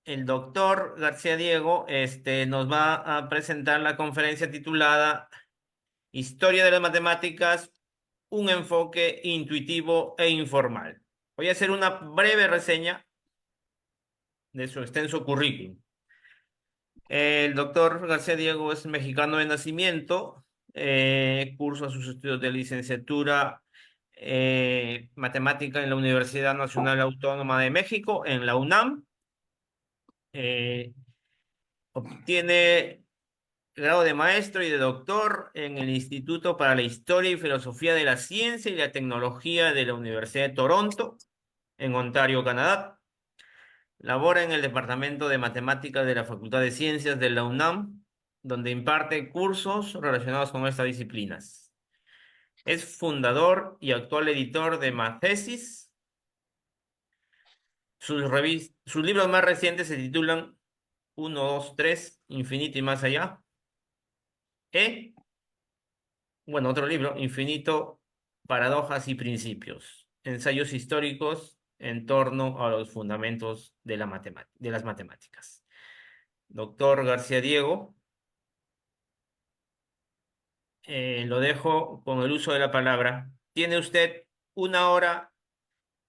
el doctor García Diego nos va a presentar la conferencia titulada Historia de las Matemáticas, un enfoque intuitivo e informal. Voy a hacer una breve reseña de su extenso currículum. El doctor García Diego es mexicano de nacimiento, cursa sus estudios de licenciatura matemática en la Universidad Nacional Autónoma de México, en la UNAM. Eh, Obtiene grado de maestro y de doctor en el Instituto para la Historia y Filosofía de la Ciencia y la Tecnología de la Universidad de Toronto, en Ontario, Canadá. Labora en el Departamento de Matemáticas de la Facultad de Ciencias de la UNAM, donde imparte cursos relacionados con estas disciplinas. Es fundador y actual editor de Mathesis. Sus libros más recientes se titulan Uno, 2, 3, Infinito y más allá. E bueno, otro libro, Infinito, Paradojas y Principios, ensayos históricos en torno a los fundamentos de de las matemáticas. Doctor García Diego, lo dejo con el uso de la palabra. Tiene usted una hora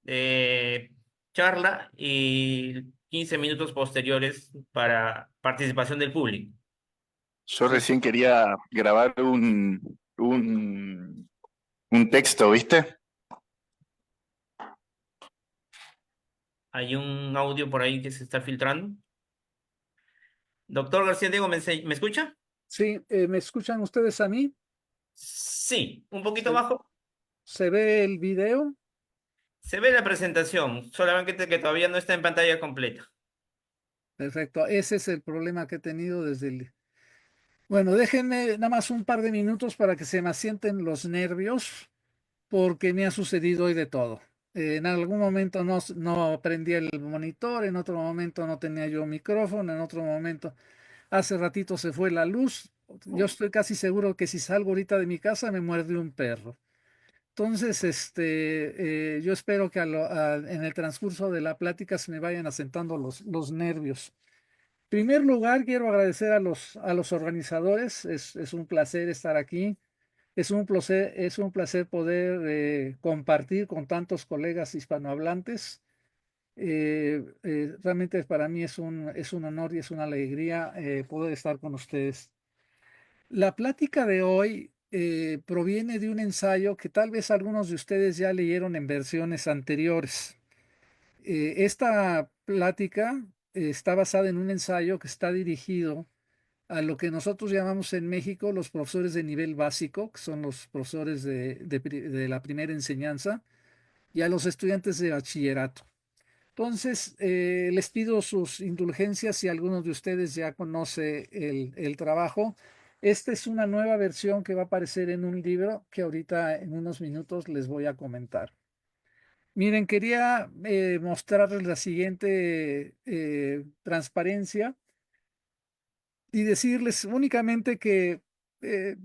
de charla y 15 minutos posteriores para participación del público. Yo recién quería grabar un texto, ¿viste? Hay un audio por ahí que se está filtrando. Doctor García Diego, ¿me escucha? Sí, ¿me escuchan ustedes a mí? Sí, un poquito ¿Se, bajo. se ve el video? Se ve la presentación, solamente que todavía no está en pantalla completa. Perfecto, ese es el problema que he tenido desde el... Bueno, déjenme nada más un par de minutos para que se me asienten los nervios, porque me ha sucedido hoy de todo. En algún momento no prendía el monitor, en otro momento no tenía yo micrófono, en otro momento, hace ratito se fue la luz. Yo estoy casi seguro que si salgo ahorita de mi casa me muerde un perro. Entonces, yo espero que en el transcurso de la plática se me vayan asentando los nervios. En primer lugar, quiero agradecer a a los organizadores. Es un placer estar aquí. Es un placer poder compartir con tantos colegas hispanohablantes. Realmente para mí es un honor y es una alegría poder estar con ustedes. La plática de hoy proviene de un ensayo que tal vez algunos de ustedes ya leyeron en versiones anteriores. Esta plática está basada en un ensayo que está dirigido a lo que nosotros llamamos en México los profesores de nivel básico, que son los profesores de la primera enseñanza, y a los estudiantes de bachillerato. Entonces, les pido sus indulgencias si algunos de ustedes ya conoce el trabajo. Esta es una nueva versión que va a aparecer en un libro que ahorita en unos minutos les voy a comentar. Miren, quería mostrarles la siguiente transparencia y decirles únicamente que eh,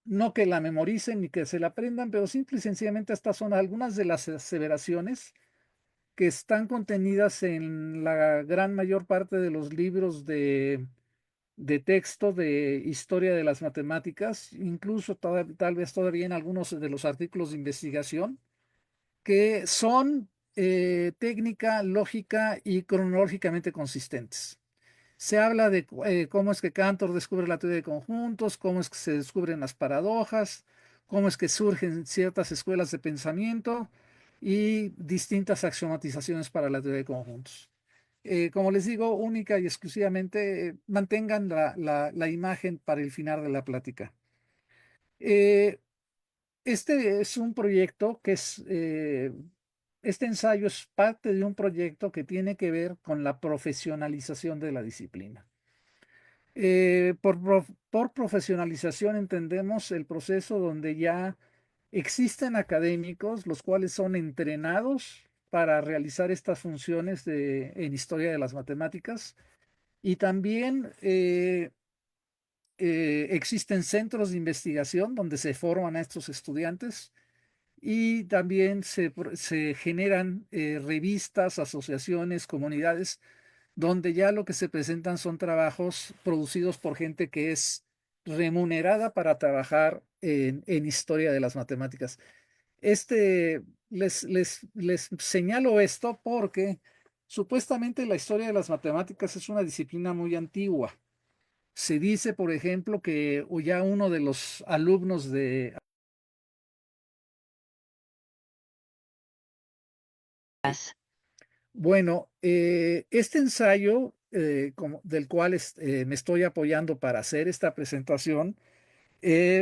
no que la memoricen ni que se la aprendan, pero simple y sencillamente estas son algunas de las aseveraciones que están contenidas en la gran mayor parte de los libros de texto de historia de las matemáticas, incluso tal vez todavía en algunos de los artículos de investigación, que son técnica, lógica y cronológicamente consistentes. Se habla de cómo es que Cantor descubre la teoría de conjuntos, cómo es que se descubren las paradojas, cómo es que surgen ciertas escuelas de pensamiento y distintas axiomatizaciones para la teoría de conjuntos. Como les digo, única y exclusivamente mantengan la imagen para el final de la plática. Eh, este es un proyecto este ensayo es parte de un proyecto que tiene que ver con la profesionalización de la disciplina. Por profesionalización entendemos el proceso donde ya existen académicos los cuales son entrenados para realizar estas funciones en historia de las matemáticas y también existen centros de investigación donde se forman a estos estudiantes y también se generan revistas, asociaciones, comunidades donde ya lo que se presentan son trabajos producidos por gente que es remunerada para trabajar en historia de las matemáticas. Les señalo esto porque supuestamente la historia de las matemáticas es una disciplina muy antigua. Se dice, por ejemplo, que ya uno de los alumnos de... Bueno, este ensayo del cual me estoy apoyando para hacer esta presentación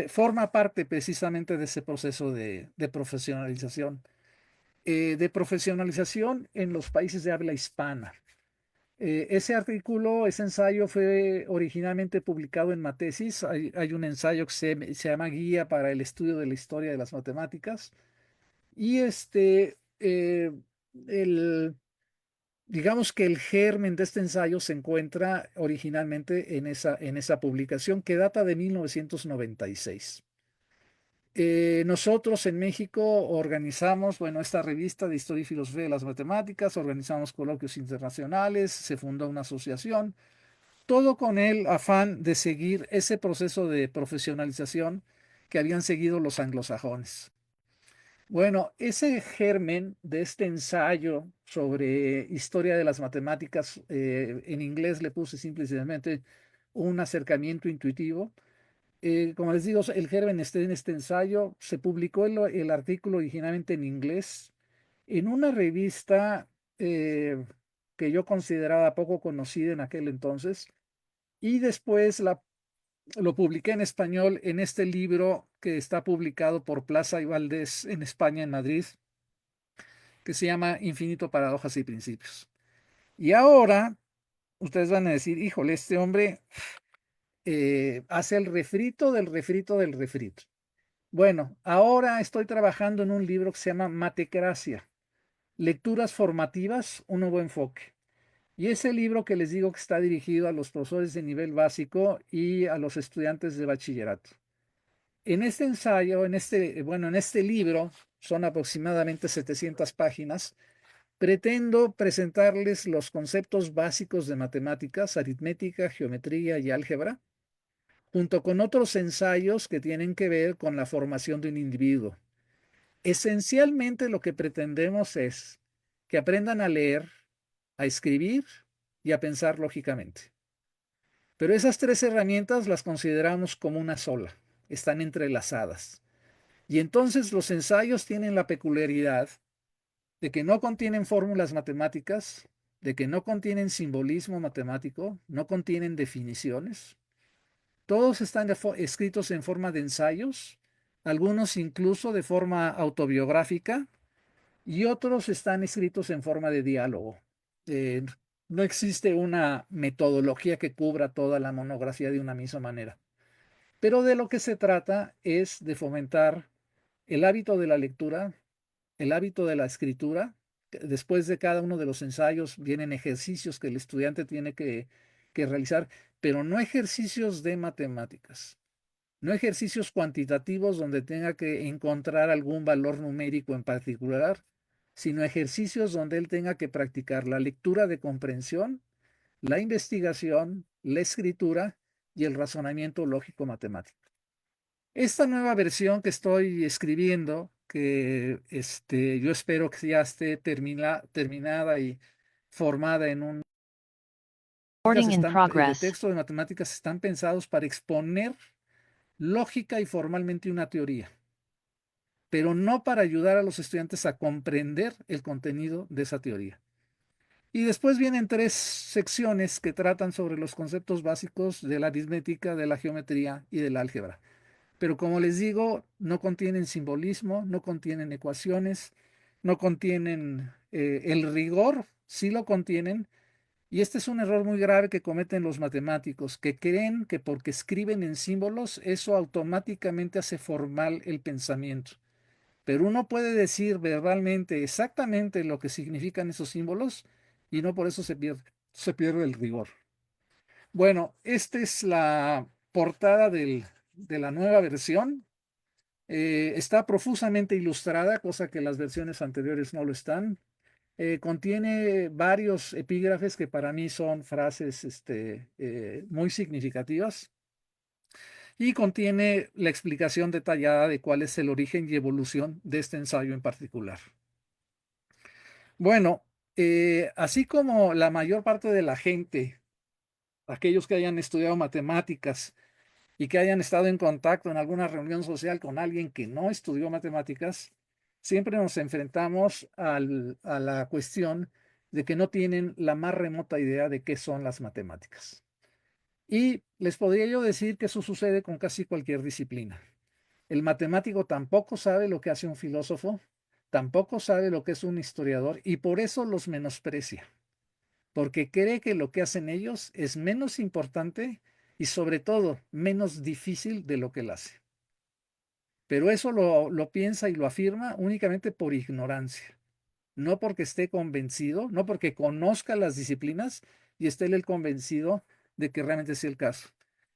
forma parte precisamente de ese proceso de profesionalización. De profesionalización en los países de habla hispana. Ese artículo, ese ensayo fue originalmente publicado en Matesis. Hay un ensayo que se llama Guía para el estudio de la historia de las matemáticas. Y el, digamos que el germen de este ensayo se encuentra originalmente en esa publicación que data de 1996. Nosotros en México organizamos, bueno, esta revista de Historia y Filosofía de las Matemáticas, organizamos coloquios internacionales, se fundó una asociación, todo con el afán de seguir ese proceso de profesionalización que habían seguido los anglosajones. Bueno, ese germen de este ensayo sobre historia de las matemáticas, en inglés le puse simplemente un acercamiento intuitivo. Como les digo, el germen está en este ensayo. Se publicó el artículo originalmente en inglés en una revista que yo consideraba poco conocida en aquel entonces. Y después lo publiqué en español en este libro que está publicado por Plaza y Valdés en España, en Madrid, que se llama Infinito Paradojas y Principios. Y ahora ustedes van a decir, híjole, este hombre hace el refrito del refrito del refrito. Bueno, ahora estoy trabajando en un libro que se llama Matecracia, Lecturas Formativas, un nuevo enfoque. Y ese libro que les digo que está dirigido a los profesores de nivel básico y a los estudiantes de bachillerato. En este ensayo, en este libro, son aproximadamente 700 páginas, pretendo presentarles los conceptos básicos de matemáticas, aritmética, geometría y álgebra, junto con otros ensayos que tienen que ver con la formación de un individuo. Esencialmente lo que pretendemos es que aprendan a leer, a escribir y a pensar lógicamente. Pero esas tres herramientas las consideramos como una sola, están entrelazadas. Y entonces los ensayos tienen la peculiaridad de que no contienen fórmulas matemáticas, de que no contienen simbolismo matemático, no contienen definiciones. Todos están escritos en forma de ensayos, algunos incluso de forma autobiográfica, y otros están escritos en forma de diálogo. Eh, no existe una metodología que cubra toda la monografía de una misma manera. Pero de lo que se trata es de fomentar el hábito de la lectura, el hábito de la escritura. Después de cada uno de los ensayos vienen ejercicios que el estudiante tiene que realizar, pero no ejercicios de matemáticas, no ejercicios cuantitativos donde tenga que encontrar algún valor numérico en particular, sino ejercicios donde él tenga que practicar la lectura de comprensión, la investigación, la escritura y el razonamiento lógico matemático. Esta nueva versión que estoy escribiendo, que yo espero que ya esté terminada y formada en un de texto de matemáticas, están pensados para exponer lógica y formalmente una teoría, pero no para ayudar a los estudiantes a comprender el contenido de esa teoría. Y después vienen tres secciones que tratan sobre los conceptos básicos de la aritmética, de la geometría y del álgebra. Pero como les digo, no contienen simbolismo, no contienen ecuaciones, no contienen el rigor, sí lo contienen. Y este es un error muy grave que cometen los matemáticos, que creen que porque escriben en símbolos, eso automáticamente hace formal el pensamiento. Pero uno puede decir verbalmente exactamente lo que significan esos símbolos y no por eso se pierde el rigor. Bueno, esta es la portada de la nueva versión. Está profusamente ilustrada, cosa que las versiones anteriores no lo están. Contiene varios epígrafes que para mí son frases muy significativas y contiene la explicación detallada de cuál es el origen y evolución de este ensayo en particular. Bueno, así como la mayor parte de la gente, aquellos que hayan estudiado matemáticas y que hayan estado en contacto en alguna reunión social con alguien que no estudió matemáticas, siempre nos enfrentamos a la cuestión de que no tienen la más remota idea de qué son las matemáticas. Y les podría yo decir que eso sucede con casi cualquier disciplina. El matemático tampoco sabe lo que hace un filósofo, tampoco sabe lo que es un historiador y por eso los menosprecia, porque cree que lo que hacen ellos es menos importante y sobre todo menos difícil de lo que él hace. Pero eso lo piensa y lo afirma únicamente por ignorancia, no porque esté convencido, no porque conozca las disciplinas y esté él convencido de que realmente es el caso.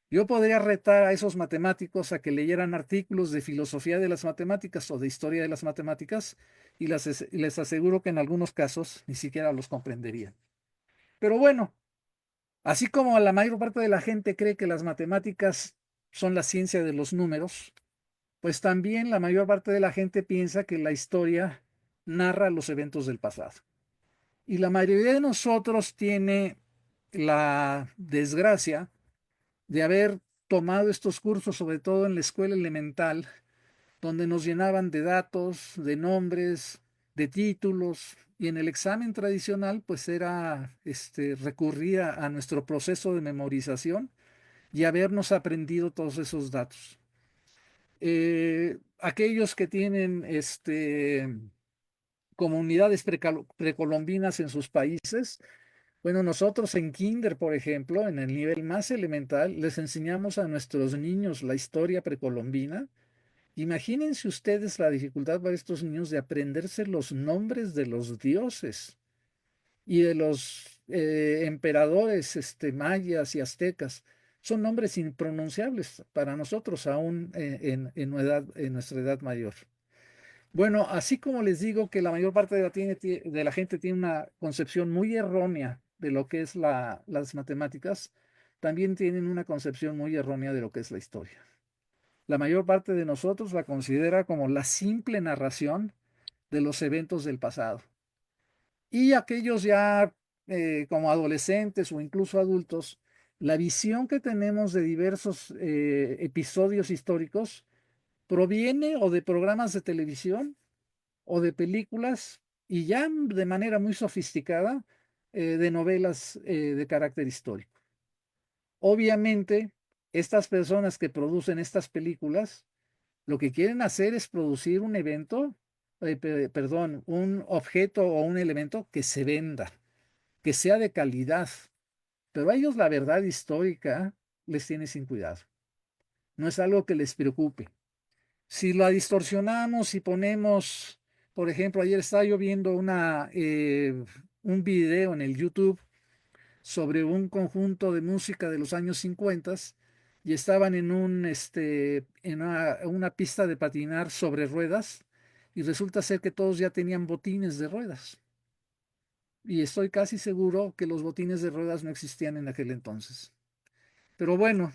Yo podría retar a esos matemáticos a que leyeran artículos de filosofía de las matemáticas o de historia de las matemáticas y les aseguro que en algunos casos ni siquiera los comprenderían. Pero bueno, así como la mayor parte de la gente cree que las matemáticas son la ciencia de los números, pues también la mayor parte de la gente piensa que la historia narra los eventos del pasado. Y la mayoría de nosotros tiene la desgracia de haber tomado estos cursos, sobre todo en la escuela elemental, donde nos llenaban de datos, de nombres, de títulos, y en el examen tradicional, pues era recurrir a nuestro proceso de memorización y habernos aprendido todos esos datos. Aquellos que tienen comunidades precolombinas en sus países, bueno, nosotros en Kinder, por ejemplo, en el nivel más elemental, les enseñamos a nuestros niños la historia precolombina. Imagínense ustedes la dificultad para estos niños de aprenderse los nombres de los dioses y de los emperadores mayas y aztecas. Son nombres impronunciables para nosotros aún en nuestra edad mayor. Bueno, así como les digo que la mayor parte de la gente tiene una concepción muy errónea de lo que es las matemáticas, también tienen una concepción muy errónea de lo que es la historia. La mayor parte de nosotros la considera como la simple narración de los eventos del pasado. Y aquellos ya como adolescentes o incluso adultos, la visión que tenemos de diversos episodios históricos proviene o de programas de televisión o de películas y ya de manera muy sofisticada de novelas de carácter histórico. Obviamente, estas personas que producen estas películas lo que quieren hacer es producir un evento, perdón, un objeto o un elemento que se venda, que sea de calidad. Pero a ellos la verdad histórica les tiene sin cuidado. No es algo que les preocupe. Si la distorsionamos y ponemos, por ejemplo, ayer estaba yo viendo un video en el YouTube sobre un conjunto de música de los años 50 y estaban en una pista de patinar sobre ruedas y resulta ser que todos ya tenían botines de ruedas. Y estoy casi seguro que los botines de ruedas no existían en aquel entonces. Pero bueno,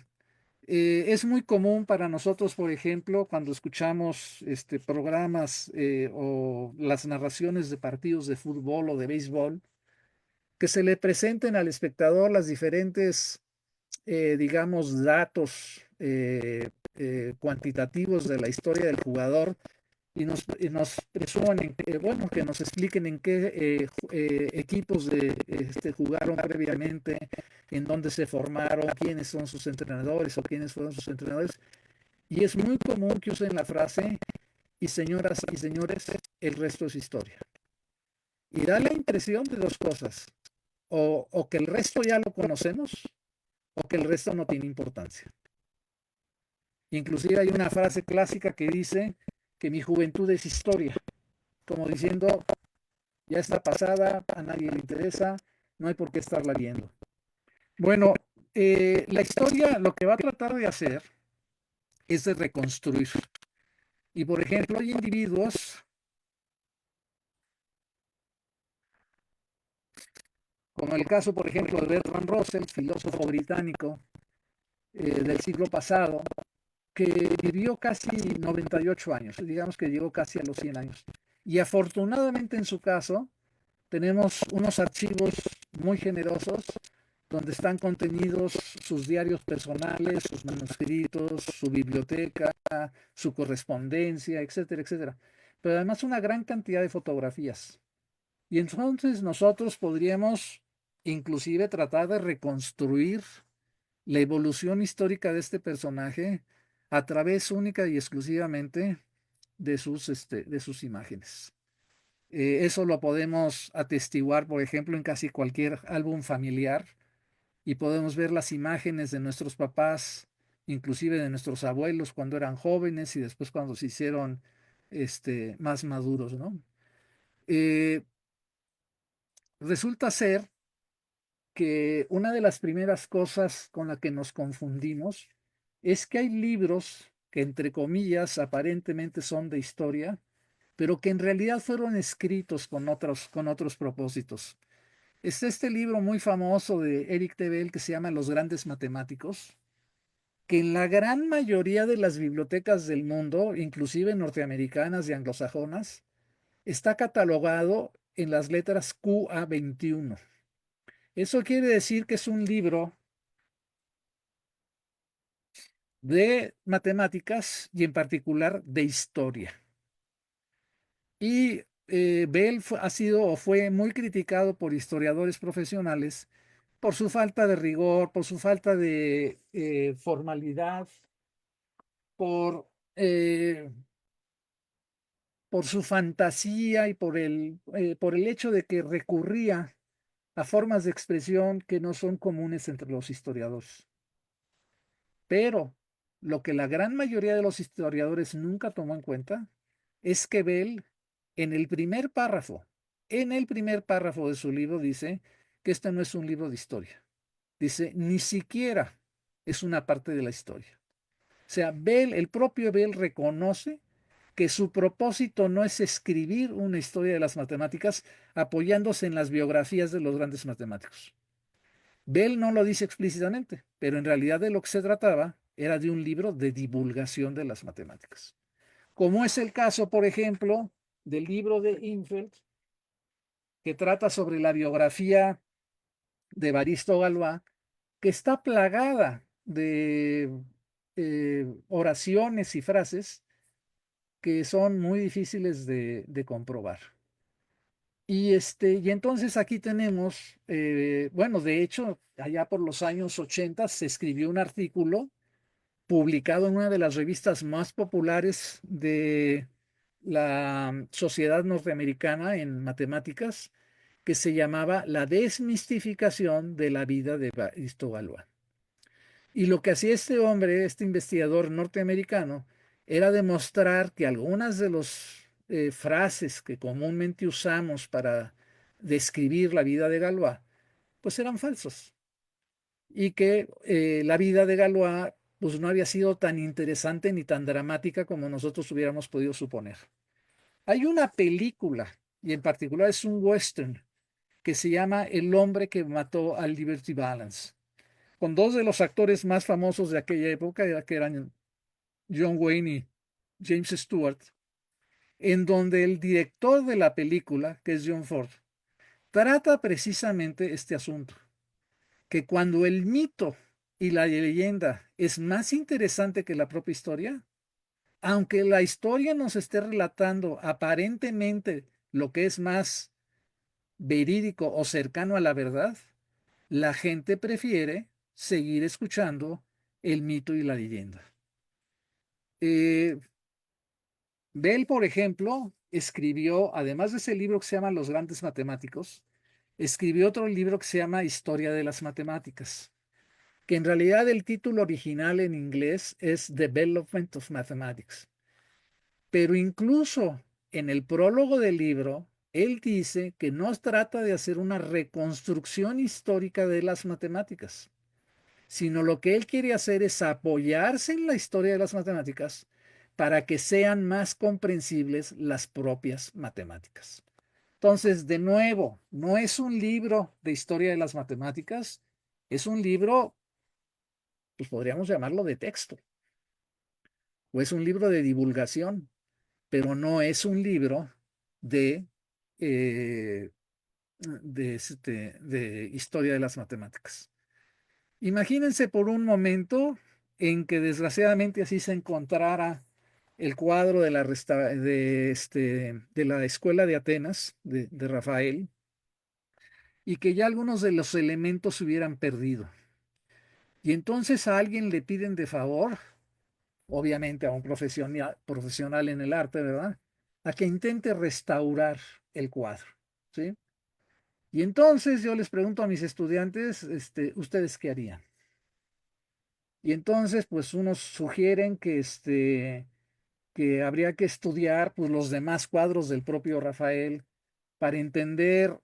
es muy común para nosotros, por ejemplo, cuando escuchamos programas o las narraciones de partidos de fútbol o de béisbol, que se le presenten al espectador las diferentes, digamos, datos cuantitativos de la historia del jugador y nos presuman, bueno, que nos expliquen en qué equipos jugaron previamente, en dónde se formaron, quiénes son sus entrenadores o quiénes fueron sus entrenadores. Y es muy común que usen la frase, y señoras y señores, el resto es historia. Y da la impresión de dos cosas, o que el resto ya lo conocemos, o que el resto no tiene importancia. Inclusive hay una frase clásica que dice que mi juventud es historia, como diciendo, ya está pasada, a nadie le interesa, no hay por qué estarla viendo. Bueno, la historia lo que va a tratar de hacer es de reconstruir. Y por ejemplo, hay individuos como el caso, por ejemplo, de Bertrand Russell, filósofo británico del siglo pasado, que vivió casi 98 años, digamos que llegó casi a los 100 años. Y afortunadamente en su caso, tenemos unos archivos muy generosos donde están contenidos sus diarios personales, sus manuscritos, su biblioteca, su correspondencia, etcétera, etcétera. Pero además una gran cantidad de fotografías. Y entonces nosotros podríamos inclusive tratar de reconstruir la evolución histórica de este personaje a través única y exclusivamente de sus imágenes. Eso lo podemos atestiguar, por ejemplo, en casi cualquier álbum familiar y podemos ver las imágenes de nuestros papás, inclusive de nuestros abuelos cuando eran jóvenes y después cuando se hicieron más maduros, ¿no? Eh, Resulta ser que una de las primeras cosas con la que nos confundimos es que hay libros que entre comillas aparentemente son de historia, pero que en realidad fueron escritos con otros propósitos. Está este libro muy famoso de Eric Tebel que se llama Los grandes matemáticos, que en la gran mayoría de las bibliotecas del mundo, inclusive norteamericanas y anglosajonas, está catalogado en las letras QA21. Eso quiere decir que es un libro de matemáticas y en particular de historia. Y Bell ha sido o fue muy criticado por historiadores profesionales por su falta de rigor, por su falta de formalidad, por, eh, por su fantasía y por el hecho de que recurría a formas de expresión que no son comunes entre los historiadores. Pero lo que la gran mayoría de los historiadores nunca tomó en cuenta es que Bell, en el primer párrafo, en el primer párrafo de su libro dice que este no es un libro de historia. Dice, ni siquiera es una parte de la historia. O sea, Bell, el propio Bell reconoce que su propósito no es escribir una historia de las matemáticas apoyándose en las biografías de los grandes matemáticos. Bell no lo dice explícitamente, pero en realidad de lo que se trataba era de un libro de divulgación de las matemáticas. Como es el caso, por ejemplo, del libro de Infeld, que trata sobre la biografía de Evaristo Galois, que está plagada de oraciones y frases que son muy difíciles de comprobar. Y entonces aquí tenemos, bueno, de hecho, allá por los años 80 se escribió un artículo publicado en una de las revistas más populares de la Sociedad Norteamericana en Matemáticas, que se llamaba La desmistificación de la vida de Evaristo Galois. Y lo que hacía este hombre, este investigador norteamericano, era demostrar que algunas de las frases que comúnmente usamos para describir la vida de Galois, pues eran falsos. Y que la vida de Galois pues no había sido tan interesante ni tan dramática como nosotros hubiéramos podido suponer. Hay una película, y en particular es un western, que se llama El hombre que mató al Liberty Balance, con dos de los actores más famosos de aquella época, que eran John Wayne y James Stewart, en donde el director de la película, que es John Ford, trata precisamente este asunto, que cuando el mito y la leyenda es más interesante que la propia historia, aunque la historia nos esté relatando aparentemente lo que es más verídico o cercano a la verdad, la gente prefiere seguir escuchando el mito y la leyenda. Bell, por ejemplo, escribió, además de ese libro que se llama Los grandes matemáticos, escribió otro libro que se llama Historia de las matemáticas, que en realidad el título original en inglés es Development of Mathematics. Pero incluso en el prólogo del libro, él dice que no trata de hacer una reconstrucción histórica de las matemáticas, sino lo que él quiere hacer es apoyarse en la historia de las matemáticas para que sean más comprensibles las propias matemáticas. Entonces, de nuevo, no es un libro de historia de las matemáticas, es un libro, pues podríamos llamarlo de texto, o es un libro de divulgación, pero no es un libro de, eh, de historia de las matemáticas. Imagínense por un momento en que desgraciadamente así se encontrara el cuadro de de la escuela de Atenas, de Rafael, y que ya algunos de los elementos se hubieran perdido. Y entonces a alguien le piden de favor, obviamente a un profesional en el arte, ¿verdad? A que intente restaurar el cuadro, ¿sí? Y entonces yo les pregunto a mis estudiantes, ¿ustedes qué harían? Y entonces, pues unos sugieren que habría que estudiar pues, los demás cuadros del propio Rafael para entender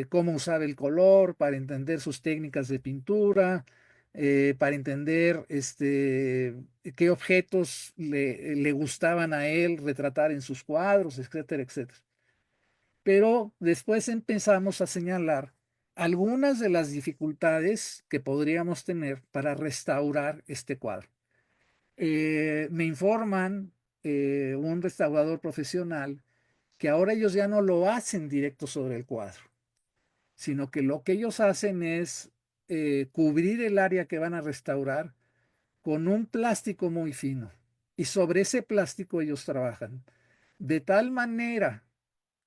cómo usaba el color, para entender sus técnicas de pintura, para entender qué objetos le gustaban a él retratar en sus cuadros, etcétera, etcétera. Pero después empezamos a señalar algunas de las dificultades que podríamos tener para restaurar este cuadro. Me informan un restaurador profesional que ahora ellos ya no lo hacen directo sobre el cuadro, sino que lo que ellos hacen es cubrir el área que van a restaurar con un plástico muy fino. Y sobre ese plástico ellos trabajan. De tal manera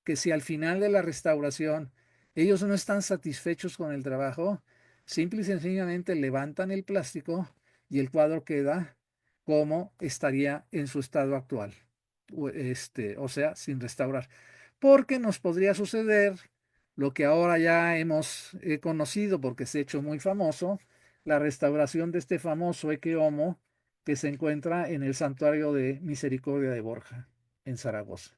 que si al final de la restauración ellos no están satisfechos con el trabajo, simple y sencillamente levantan el plástico y el cuadro queda como estaría en su estado actual, o sea, sin restaurar. Porque nos podría suceder lo que ahora ya hemos conocido porque se ha hecho muy famoso, la restauración de este famoso Ecce Homo que se encuentra en el Santuario de Misericordia de Borja, en Zaragoza.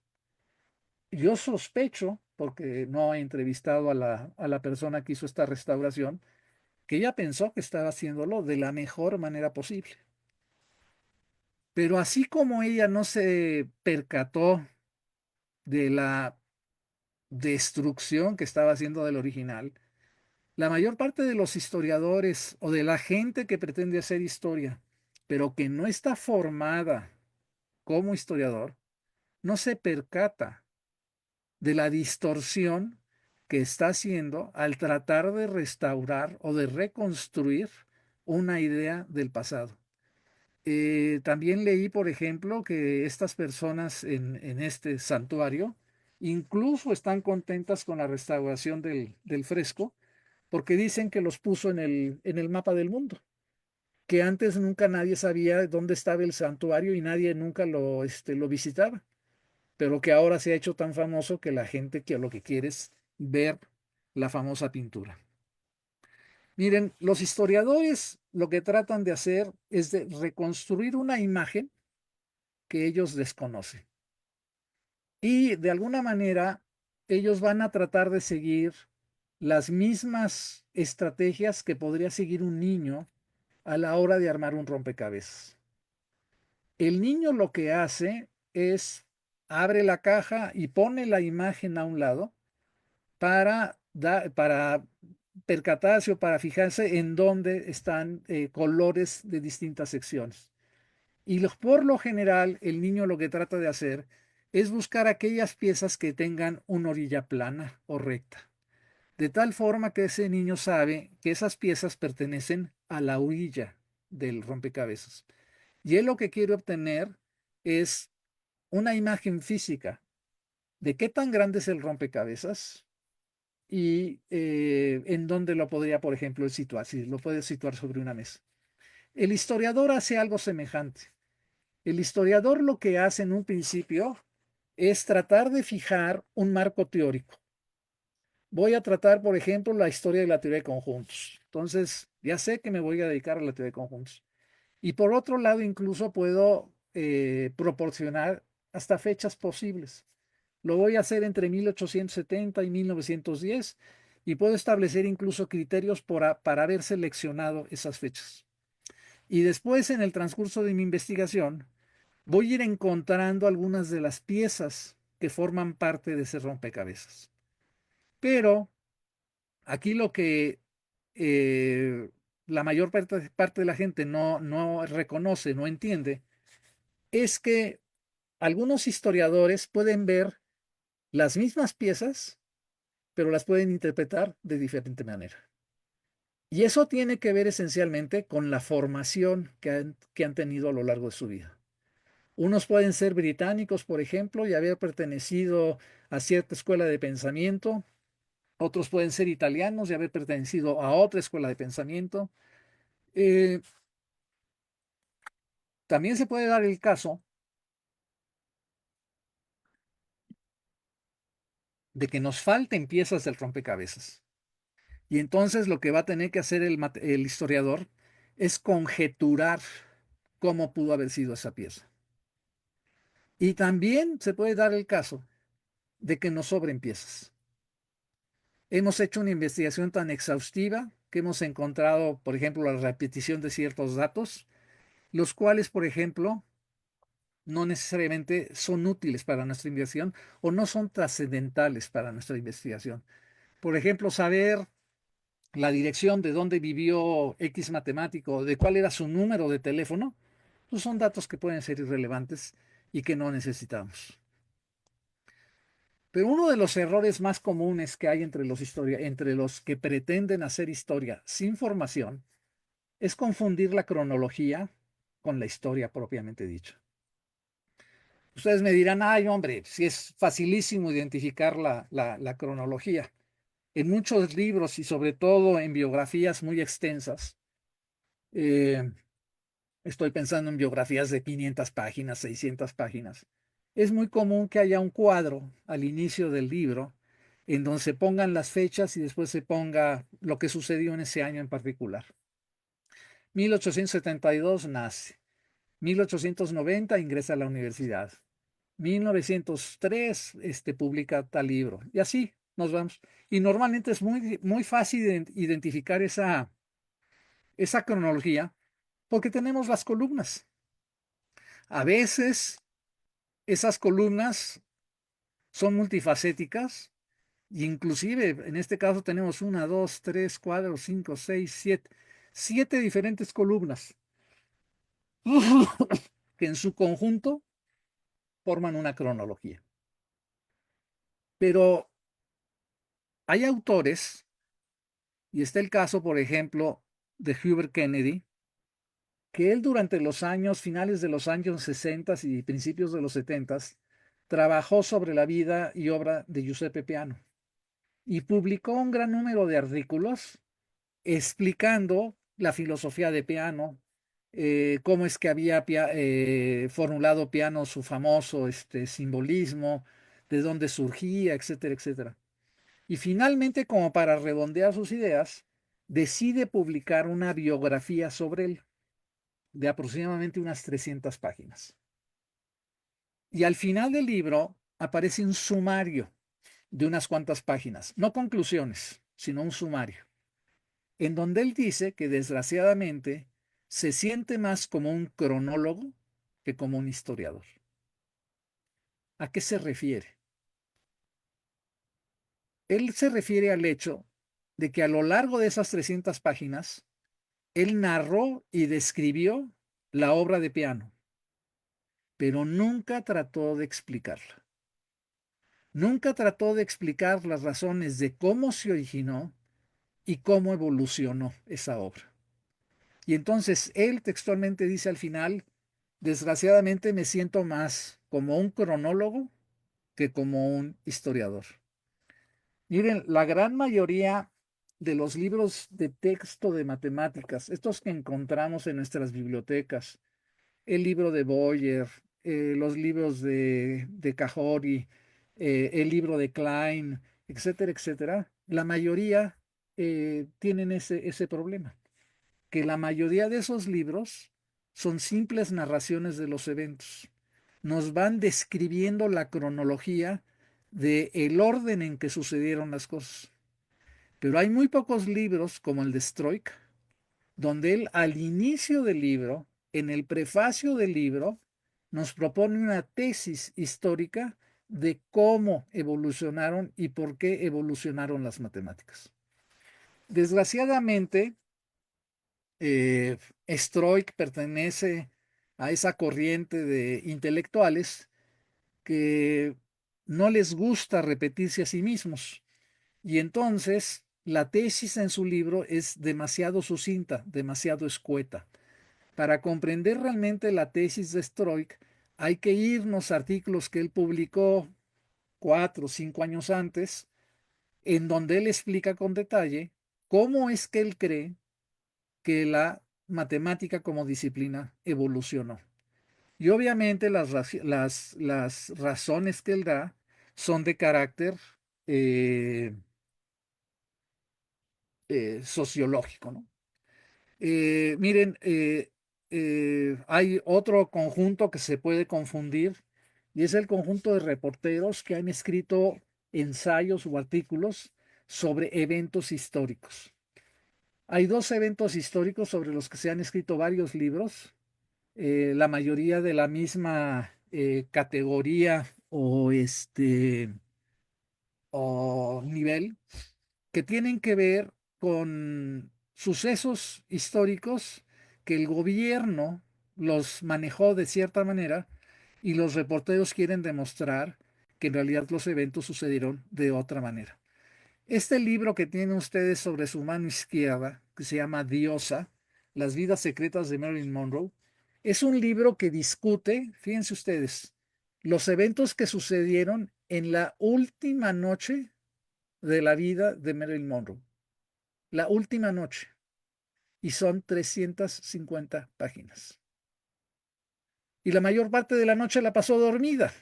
Yo sospecho, porque no he entrevistado a la persona que hizo esta restauración, que ella pensó que estaba haciéndolo de la mejor manera posible. Pero así como ella no se percató de la destrucción que estaba haciendo del original, la mayor parte de los historiadores o de la gente que pretende hacer historia, pero que no está formada como historiador, no se percata de la distorsión que está haciendo al tratar de restaurar o de reconstruir una idea del pasado. También leí, por ejemplo, que estas personas en este santuario incluso están contentas con la restauración del fresco porque dicen que los puso en el mapa del mundo, que antes nunca nadie sabía dónde estaba el santuario y nadie nunca lo visitaba, pero que ahora se ha hecho tan famoso que la gente que lo que quiere es ver la famosa pintura. Miren, los historiadores lo que tratan de hacer es de reconstruir una imagen que ellos desconocen. Y de alguna manera, ellos van a tratar de seguir las mismas estrategias que podría seguir un niño a la hora de armar un rompecabezas. El niño lo que hace es abre la caja y pone la imagen a un lado para percatarse o para fijarse en dónde están colores de distintas secciones. Y por lo general, el niño lo que trata de hacer es buscar aquellas piezas que tengan una orilla plana o recta, de tal forma que ese niño sabe que esas piezas pertenecen a la orilla del rompecabezas. Y él lo que quiere obtener es una imagen física de qué tan grande es el rompecabezas y en dónde lo podría, por ejemplo, situar, si lo puede situar sobre una mesa. El historiador hace algo semejante. El historiador lo que hace en un principio es tratar de fijar un marco teórico. Voy a tratar, por ejemplo, la historia de la teoría de conjuntos. Entonces, ya sé que me voy a dedicar a la teoría de conjuntos. Y por otro lado, incluso puedo proporcionar hasta fechas posibles. Lo voy a hacer entre 1870 y 1910 y puedo establecer incluso criterios para haber seleccionado esas fechas. Y después, en el transcurso de mi investigación, voy a ir encontrando algunas de las piezas que forman parte de ese rompecabezas. Pero aquí lo que eh, la mayor parte de la gente no reconoce, no entiende, es que algunos historiadores pueden ver las mismas piezas, pero las pueden interpretar de diferente manera. Y eso tiene que ver esencialmente con la formación que han tenido a lo largo de su vida. Unos pueden ser británicos, por ejemplo, y haber pertenecido a cierta escuela de pensamiento. Otros pueden ser italianos y haber pertenecido a otra escuela de pensamiento. Eh, También se puede dar el caso de que nos falten piezas del rompecabezas. Y entonces lo que va a tener que hacer el historiador es conjeturar cómo pudo haber sido esa pieza. Y también se puede dar el caso de que nos sobren piezas. Hemos hecho una investigación tan exhaustiva que hemos encontrado, por ejemplo, la repetición de ciertos datos, los cuales, por ejemplo, no necesariamente son útiles para nuestra investigación o no son trascendentales para nuestra investigación. Por ejemplo, saber la dirección de dónde vivió X matemático, de cuál era su número de teléfono, pues son datos que pueden ser irrelevantes y que no necesitamos. Pero uno de los errores más comunes que hay entre los que pretenden hacer historia sin formación es confundir la cronología con la historia propiamente dicha. Ustedes me dirán, ay hombre, si es facilísimo identificar la cronología. En muchos libros y sobre todo en biografías muy extensas, eh, estoy pensando en biografías de 500 páginas, 600 páginas, es muy común que haya un cuadro al inicio del libro en donde se pongan las fechas y después se ponga lo que sucedió en ese año en particular. 1872 nace, 1890 ingresa a la universidad, 1903 publica tal libro y así nos vamos. Y normalmente es muy fácil identificar esa cronología porque tenemos las columnas. A veces esas columnas son multifacéticas e inclusive en este caso tenemos una, dos, tres, cuatro, cinco, seis, siete diferentes columnas que en su conjunto forman una cronología. Pero hay autores, y está el caso, por ejemplo, de Hubert Kennedy, que él durante los años, finales de los años 60 y principios de los 70, trabajó sobre la vida y obra de Giuseppe Peano y publicó un gran número de artículos explicando la filosofía de Peano, cómo es que había formulado Peano su famoso simbolismo, de dónde surgía, etcétera, etcétera. Y finalmente, como para redondear sus ideas, decide publicar una biografía sobre él de aproximadamente unas 300 páginas. Y al final del libro aparece un sumario de unas cuantas páginas, no conclusiones, sino un sumario, en donde él dice que desgraciadamente se siente más como un cronólogo que como un historiador. ¿A qué se refiere? Él se refiere al hecho de que a lo largo de esas 300 páginas, él narró y describió la obra de Peano, pero nunca trató de explicarla. Nunca trató de explicar las razones de cómo se originó y cómo evolucionó esa obra. Y entonces él textualmente dice al final, desgraciadamente me siento más como un cronólogo que como un historiador. Miren, la gran mayoría de los libros de texto de matemáticas, estos que encontramos en nuestras bibliotecas, el libro de Boyer, los libros de Cajori, el libro de Klein, etcétera, etcétera, la mayoría tienen ese problema, que la mayoría de esos libros son simples narraciones de los eventos. Nos van describiendo la cronología de el orden en que sucedieron las cosas. Pero hay muy pocos libros como el de Stroik, donde él al inicio del libro, en el prefacio del libro, nos propone una tesis histórica de cómo evolucionaron y por qué evolucionaron las matemáticas. Desgraciadamente, Stroik pertenece a esa corriente de intelectuales que no les gusta repetirse a sí mismos. Y entonces la tesis en su libro es demasiado sucinta, demasiado escueta. Para comprender realmente la tesis de Stroik, hay que irnos a artículos que él publicó 4 o 5 años antes, en donde él explica con detalle cómo es que él cree que la matemática como disciplina evolucionó. Y obviamente las razones que él da son de carácter eh, sociológico, ¿no? Miren, hay otro conjunto que se puede confundir y es el conjunto de reporteros que han escrito ensayos o artículos sobre eventos históricos. Hay dos eventos históricos sobre los que se han escrito varios libros, la mayoría de la misma categoría o nivel, que tienen que ver con sucesos históricos que el gobierno los manejó de cierta manera y los reporteros quieren demostrar que en realidad los eventos sucedieron de otra manera. Este libro que tienen ustedes sobre su mano izquierda, que se llama Diosa, Las vidas secretas de Marilyn Monroe, es un libro que discute, fíjense ustedes, los eventos que sucedieron en la última noche de la vida de Marilyn Monroe. La última noche. Y son 350 páginas. Y la mayor parte de la noche la pasó dormida.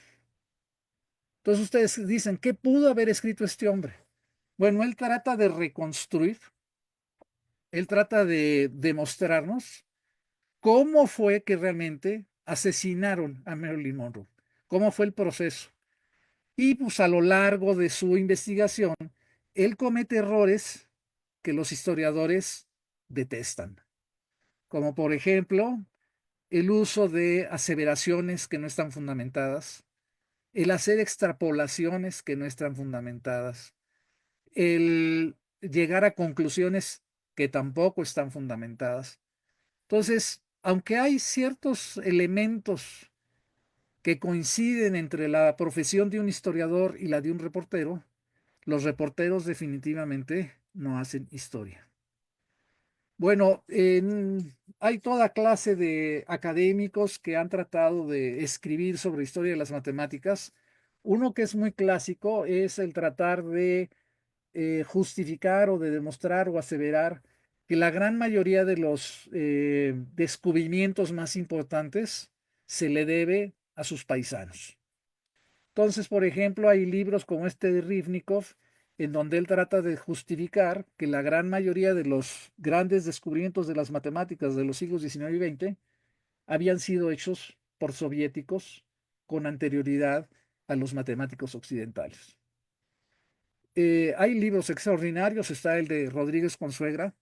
Entonces ustedes dicen, ¿qué pudo haber escrito este hombre? Bueno, él trata de reconstruir, él trata de demostrarnos cómo fue que realmente asesinaron a Marilyn Monroe, cómo fue el proceso. Y pues a lo largo de su investigación, él comete errores que los historiadores detestan, como por ejemplo el uso de aseveraciones que no están fundamentadas, el hacer extrapolaciones que no están fundamentadas, el llegar a conclusiones que tampoco están fundamentadas. Entonces, aunque hay ciertos elementos que coinciden entre la profesión de un historiador y la de un reportero, los reporteros definitivamente no hacen historia. Bueno, hay toda clase de académicos que han tratado de escribir sobre historia de las matemáticas. Uno que es muy clásico es el tratar de justificar o de demostrar o aseverar que la gran mayoría de los descubrimientos más importantes se le debe a sus paisanos. Entonces, por ejemplo, hay libros como este de Rivnikov, en donde él trata de justificar que la gran mayoría de los grandes descubrimientos de las matemáticas de los siglos XIX y XX habían sido hechos por soviéticos con anterioridad a los matemáticos occidentales. Hay libros extraordinarios, está el de Rodríguez Consuegra,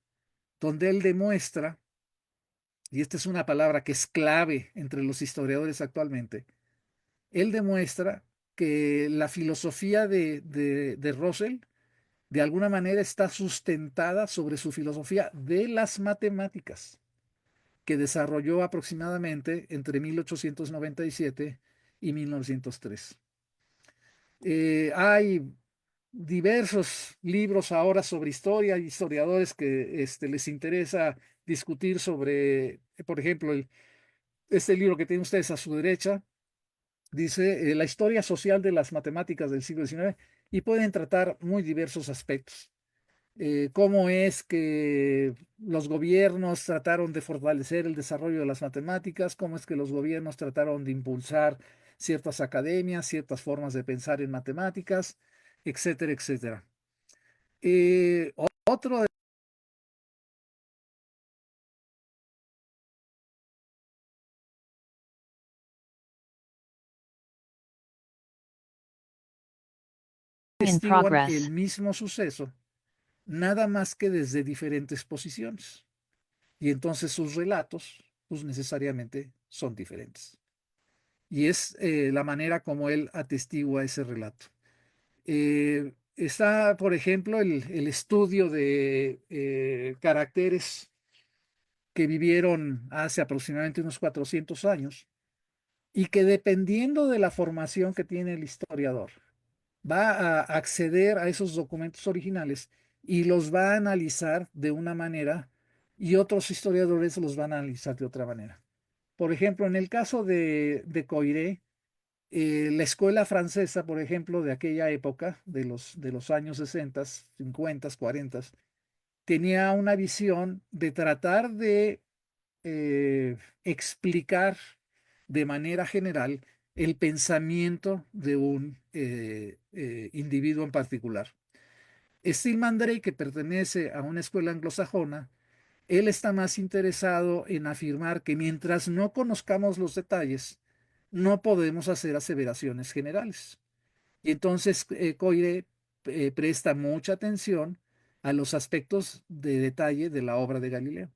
donde él demuestra, y esta es una palabra que es clave entre los historiadores actualmente, él demuestra que la filosofía de Russell de alguna manera está sustentada sobre su filosofía de las matemáticas, que desarrolló aproximadamente entre 1897 y 1903. Hay diversos libros ahora sobre historia, historiadores que les interesa discutir sobre, por ejemplo, este libro que tienen ustedes a su derecha, dice la historia social de las matemáticas del siglo XIX y pueden tratar muy diversos aspectos. Cómo es que los gobiernos trataron de fortalecer el desarrollo de las matemáticas, cómo es que los gobiernos trataron de impulsar ciertas academias, ciertas formas de pensar en matemáticas, etcétera, etcétera. Otro testiguan el mismo suceso, nada más que desde diferentes posiciones. Y entonces sus relatos, pues necesariamente son diferentes. y es la manera como él atestigua ese relato. Está, por ejemplo, el estudio de caracteres que vivieron hace aproximadamente unos 400 años y que dependiendo de la formación que tiene el historiador, va a acceder a esos documentos originales y los va a analizar de una manera y otros historiadores los van a analizar de otra manera. Por ejemplo, en el caso de Coiré, la escuela francesa, por ejemplo, de aquella época, de los años 60, 50, 40, tenía una visión de tratar de explicar de manera general el pensamiento de un individuo en particular. Stillman Drake, que pertenece a una escuela anglosajona, él está más interesado en afirmar que mientras no conozcamos los detalles, no podemos hacer aseveraciones generales. Y entonces Coire presta mucha atención a los aspectos de detalle de la obra de Galileo.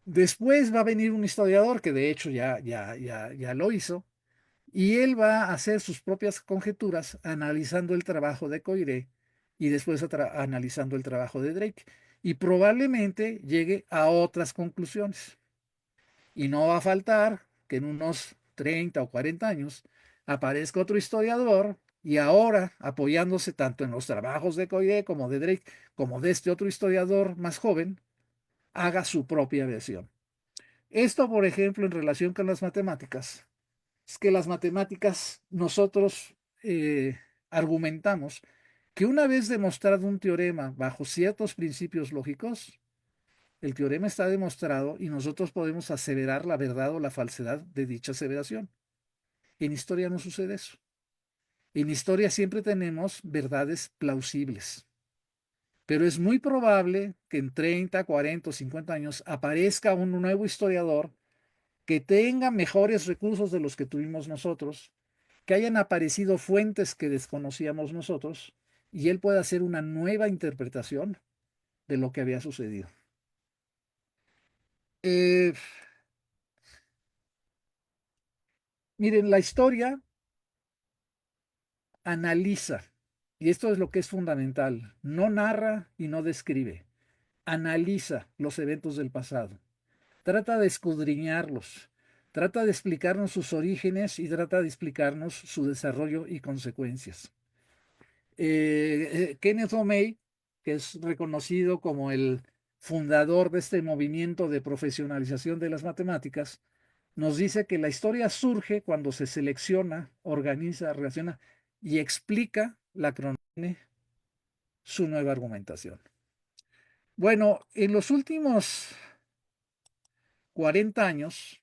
Después va a venir un historiador que de hecho ya lo hizo, y él va a hacer sus propias conjeturas analizando el trabajo de Coiré y después analizando el trabajo de Drake. Y probablemente llegue a otras conclusiones. Y no va a faltar que en unos 30 o 40 años aparezca otro historiador y ahora, apoyándose tanto en los trabajos de Coiré como de Drake, como de este otro historiador más joven, haga su propia versión. Esto, por ejemplo, en relación con las matemáticas, es que las matemáticas nosotros argumentamos que una vez demostrado un teorema bajo ciertos principios lógicos, el teorema está demostrado y nosotros podemos aseverar la verdad o la falsedad de dicha aseveración. En historia no sucede eso. En historia siempre tenemos verdades plausibles, pero es muy probable que en 30, 40 o 50 años aparezca un nuevo historiador que tenga mejores recursos de los que tuvimos nosotros, que hayan aparecido fuentes que desconocíamos nosotros y él pueda hacer una nueva interpretación de lo que había sucedido. Eh, Miren, la historia analiza, y esto es lo que es fundamental, no narra y no describe, analiza los eventos del pasado, trata de escudriñarlos, trata de explicarnos sus orígenes y trata de explicarnos su desarrollo y consecuencias. Kenneth O'May, que es reconocido como el fundador de este movimiento de profesionalización de las matemáticas, nos dice que la historia surge cuando se selecciona, organiza, relaciona y explica la cronología, su nueva argumentación. Bueno, en los últimos 40 años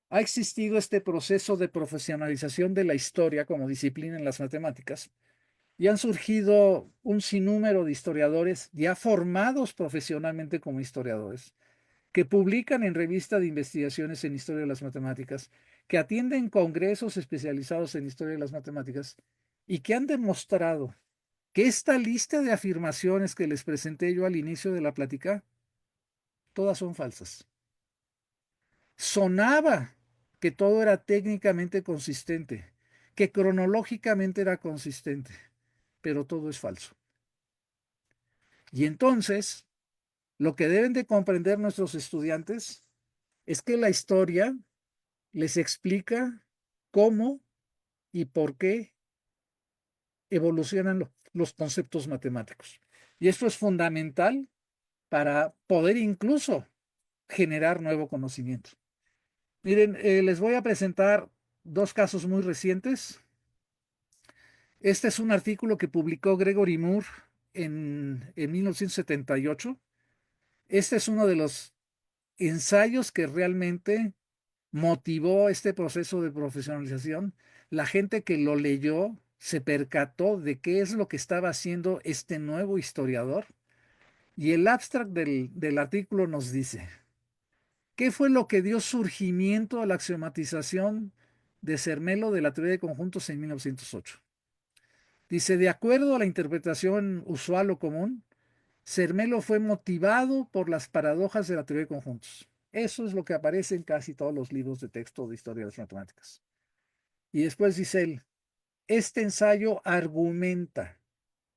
ha existido este proceso de profesionalización de la historia como disciplina en las matemáticas y han surgido un sinnúmero de historiadores ya formados profesionalmente como historiadores, que publican en revistas de investigaciones en historia de las matemáticas, que atienden congresos especializados en historia de las matemáticas y que han demostrado que esta lista de afirmaciones que les presenté yo al inicio de la plática, todas son falsas. Sonaba que todo era técnicamente consistente, que cronológicamente era consistente, pero todo es falso. Y entonces, lo que deben de comprender nuestros estudiantes es que la historia les explica cómo y por qué evolucionan los conceptos matemáticos. Y esto es fundamental para poder incluso generar nuevo conocimiento. Miren, les voy a presentar dos casos muy recientes. Este es un artículo que publicó Gregory Moore en 1978. Este es uno de los ensayos que realmente motivó este proceso de profesionalización. La gente que lo leyó se percató de qué es lo que estaba haciendo este nuevo historiador. Y el abstract del artículo nos dice, ¿qué fue lo que dio surgimiento a la axiomatización de Zermelo de la teoría de conjuntos en 1908? Dice, de acuerdo a la interpretación usual o común, Zermelo fue motivado por las paradojas de la teoría de conjuntos. Eso es lo que aparece en casi todos los libros de texto de historia de las matemáticas. Y después dice él, este ensayo argumenta.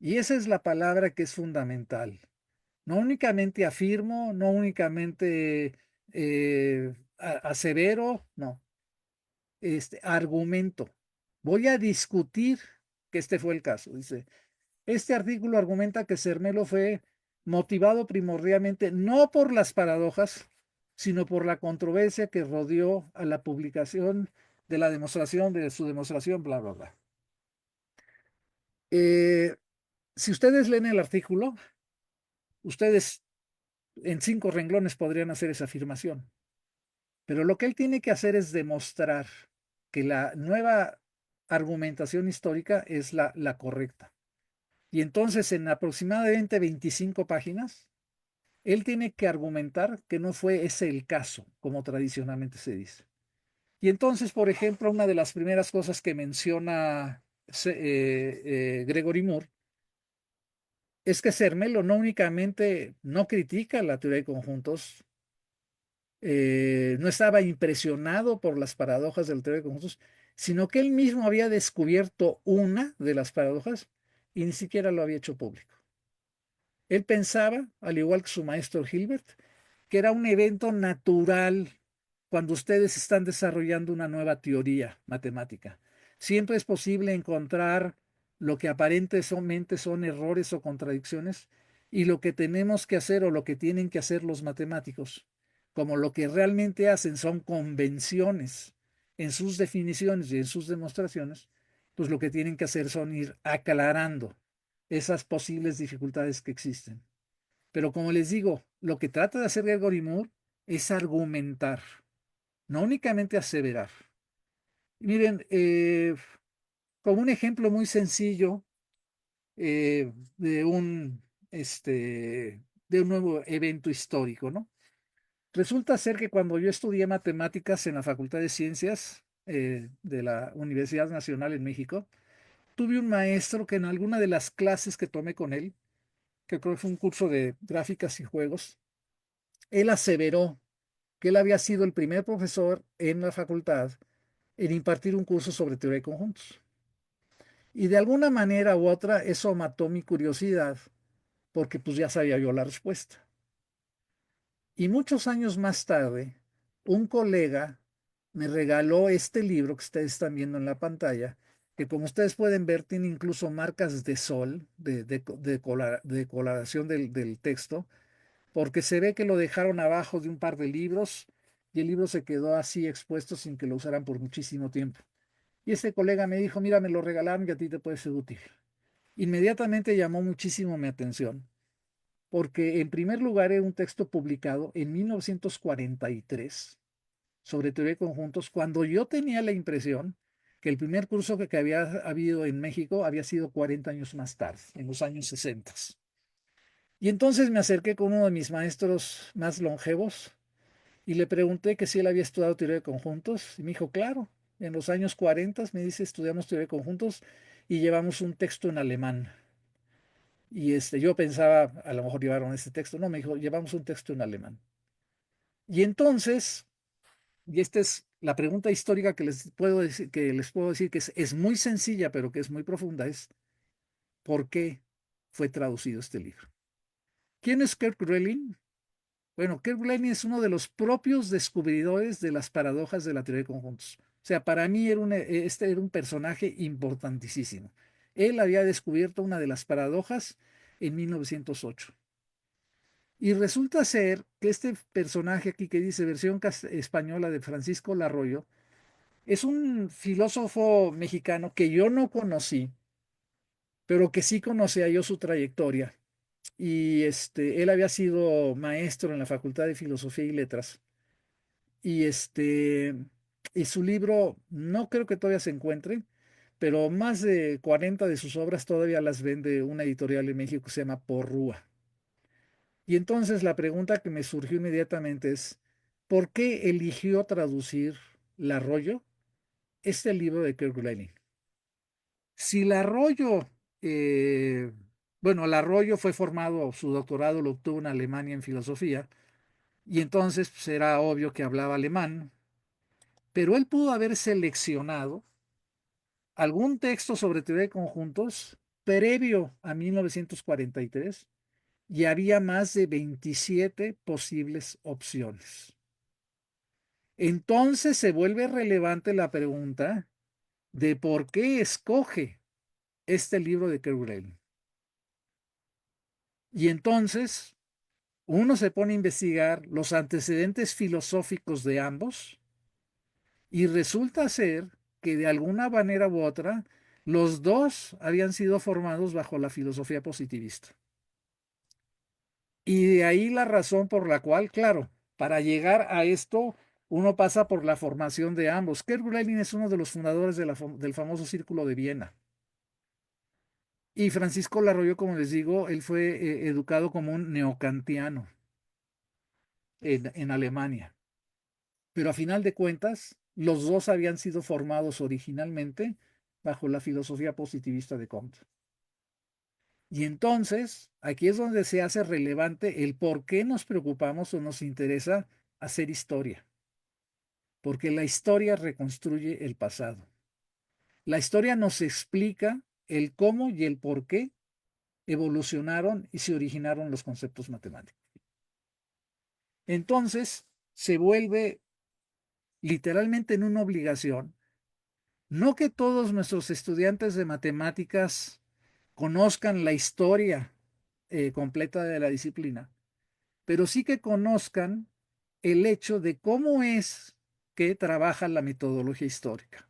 Y esa es la palabra que es fundamental. No únicamente afirmo, no únicamente asevero, no. Argumento. Voy a discutir que este fue el caso. Dice, este artículo argumenta que Zermelo fue motivado primordialmente no por las paradojas, sino por la controversia que rodeó a la publicación de la demostración, de su demostración, bla, bla, bla. Si ustedes leen el artículo, ustedes en 5 renglones podrían hacer esa afirmación. Pero lo que él tiene que hacer es demostrar que la nueva argumentación histórica es la correcta. Y entonces en aproximadamente 25 páginas, él tiene que argumentar que no fue ese el caso, como tradicionalmente se dice. Y entonces, por ejemplo, una de las primeras cosas que menciona Gregory Moore es que Zermelo no únicamente no critica la teoría de conjuntos, no estaba impresionado por las paradojas de la teoría de conjuntos, sino que él mismo había descubierto una de las paradojas y ni siquiera lo había hecho público. Él pensaba, al igual que su maestro Hilbert, que era un evento natural cuando ustedes están desarrollando una nueva teoría matemática. Siempre es posible encontrar lo que aparentemente son errores o contradicciones y lo que tenemos que hacer o lo que tienen que hacer los matemáticos, como lo que realmente hacen son convenciones en sus definiciones y en sus demostraciones, pues lo que tienen que hacer son ir aclarando esas posibles dificultades que existen. Pero como les digo, lo que trata de hacer Gregory Moore es argumentar, no únicamente aseverar. Miren, como un ejemplo muy sencillo de de un nuevo evento histórico, ¿no? Resulta ser que cuando yo estudié matemáticas en la Facultad de Ciencias de la Universidad Nacional en México, tuve un maestro que en alguna de las clases que tomé con él, que creo que fue un curso de gráficas y juegos, él aseveró que él había sido el primer profesor en la facultad en impartir un curso sobre teoría de conjuntos. Y de alguna manera u otra eso mató mi curiosidad porque pues ya sabía yo la respuesta. Y muchos años más tarde, un colega me regaló este libro que ustedes están viendo en la pantalla, que como ustedes pueden ver tiene incluso marcas de sol, de coloración del texto, porque se ve que lo dejaron abajo de un par de libros y el libro se quedó así expuesto sin que lo usaran por muchísimo tiempo. Y ese colega me dijo, mira, me lo regalaron y a ti te puede ser útil. Inmediatamente llamó muchísimo mi atención, porque en primer lugar era un texto publicado en 1943 sobre teoría de conjuntos, cuando yo tenía la impresión que el primer curso que había habido en México había sido 40 años más tarde, en los años 60. Y entonces me acerqué con uno de mis maestros más longevos y le pregunté que si él había estudiado teoría de conjuntos y me dijo, claro, en los años 40 me dice, estudiamos teoría de conjuntos y llevamos un texto en alemán. Y yo pensaba, a lo mejor llevaron este texto, no, me dijo, llevamos un texto en alemán. Y entonces, y esta es la pregunta histórica que les puedo decir que es muy sencilla, pero que es muy profunda, es ¿por qué fue traducido este libro? ¿Quién es Kurt Grelin? Bueno, Kerr-Blaney es uno de los propios descubridores de las paradojas de la teoría de conjuntos. O sea, para mí este era un personaje importantísimo. Él había descubierto una de las paradojas en 1908. Y resulta ser que este personaje aquí que dice versión española de Francisco Larroyo es un filósofo mexicano que yo no conocí, pero que sí conocía yo su trayectoria. Y él había sido maestro en la Facultad de Filosofía y Letras. Y y su libro no creo que todavía se encuentre, pero más de 40 de sus obras todavía las vende una editorial en México que se llama Porrúa. Y entonces la pregunta que me surgió inmediatamente es, ¿por qué eligió traducir Larroyo este libro de Kerguelen? Si Larroyo, eh, bueno, Larroyo fue formado, su doctorado lo obtuvo en Alemania en filosofía, y entonces pues, era obvio que hablaba alemán, pero él pudo haber seleccionado algún texto sobre teoría de conjuntos previo a 1943 y había más de 27 posibles opciones. Entonces se vuelve relevante la pregunta de por qué escoge este libro de Kerguelen. Y entonces uno se pone a investigar los antecedentes filosóficos de ambos y resulta ser que de alguna manera u otra los dos habían sido formados bajo la filosofía positivista. Y de ahí la razón por la cual, claro, para llegar a esto, uno pasa por la formación de ambos. Kerguelen es uno de los fundadores del famoso Círculo de Viena. Y Francisco Larroyo, como les digo, él fue educado como un neocantiano en Alemania. Pero a final de cuentas, los dos habían sido formados originalmente bajo la filosofía positivista de Comte. Y entonces, aquí es donde se hace relevante el por qué nos preocupamos o nos interesa hacer historia. Porque la historia reconstruye el pasado. La historia nos explica el cómo y el por qué evolucionaron y se originaron los conceptos matemáticos. Entonces, se vuelve literalmente en una obligación, no que todos nuestros estudiantes de matemáticas conozcan la historia completa de la disciplina, pero sí que conozcan el hecho de cómo es que trabaja la metodología histórica.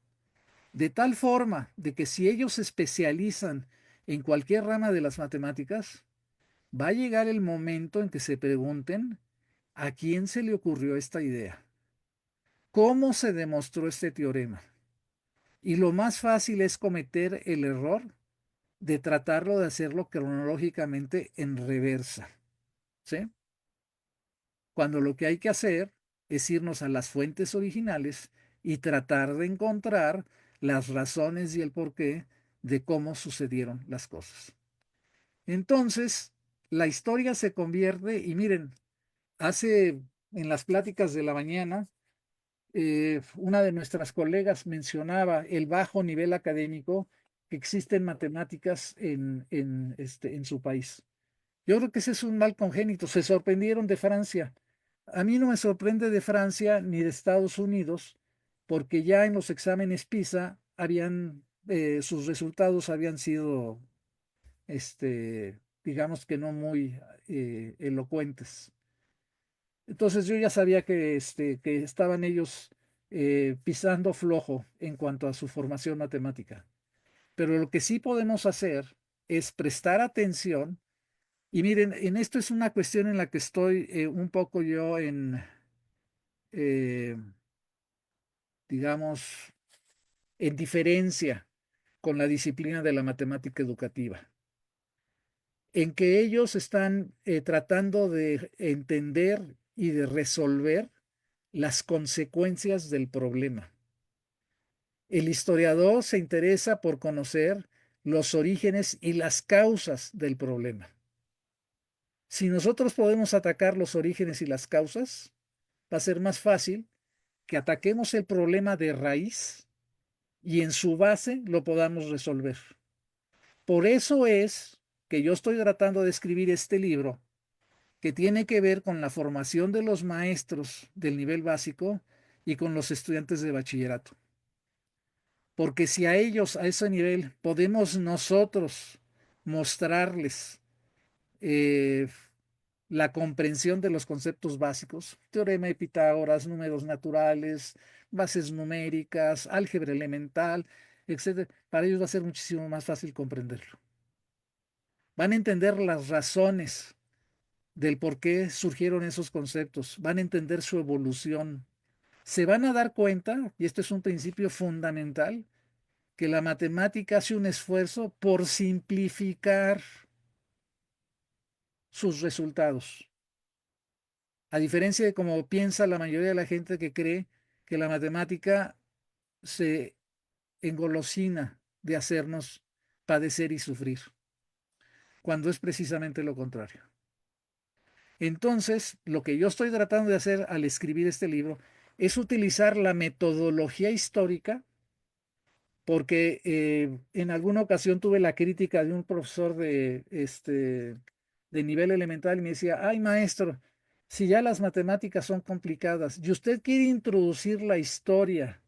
De tal forma de que si ellos se especializan en cualquier rama de las matemáticas, va a llegar el momento en que se pregunten a quién se le ocurrió esta idea, cómo se demostró este teorema. Y lo más fácil es cometer el error de tratarlo de hacerlo cronológicamente en reversa, ¿sí? Cuando lo que hay que hacer es irnos a las fuentes originales y tratar de encontrar las razones y el porqué de cómo sucedieron las cosas. Entonces, la historia se convierte, y miren, hace en las pláticas de la mañana, una de nuestras colegas mencionaba el bajo nivel académico que existe en matemáticas en su país. Yo creo que ese es un mal congénito. Se sorprendieron de Francia. A mí no me sorprende de Francia ni de Estados Unidos, porque ya en los exámenes PISA sus resultados habían sido, digamos que no muy elocuentes. Entonces yo ya sabía que estaban ellos pisando flojo en cuanto a su formación matemática. Pero lo que sí podemos hacer es prestar atención. Y miren, en esto es una cuestión en la que estoy un poco yo eh, digamos, en diferencia con la disciplina de la matemática educativa, en que ellos están tratando de entender y de resolver las consecuencias del problema. El historiador se interesa por conocer los orígenes y las causas del problema. Si nosotros podemos atacar los orígenes y las causas, va a ser más fácil que ataquemos el problema de raíz y en su base lo podamos resolver. Por eso es que yo estoy tratando de escribir este libro que tiene que ver con la formación de los maestros del nivel básico y con los estudiantes de bachillerato. Porque si a ellos, a ese nivel, podemos nosotros mostrarles eh, la comprensión de los conceptos básicos, teorema de Pitágoras, números naturales, bases numéricas, álgebra elemental, etcétera, para ellos va a ser muchísimo más fácil comprenderlo. Van a entender las razones del por qué surgieron esos conceptos, van a entender su evolución, se van a dar cuenta, y esto es un principio fundamental, que la matemática hace un esfuerzo por simplificar sus resultados. A diferencia de como piensa la mayoría de la gente que cree que la matemática se engolosina de hacernos padecer y sufrir, cuando es precisamente lo contrario. Entonces, lo que yo estoy tratando de hacer al escribir este libro es utilizar la metodología histórica porque en alguna ocasión tuve la crítica de un profesor de nivel elemental y me decía, ay maestro, si ya las matemáticas son complicadas y usted quiere introducir la historia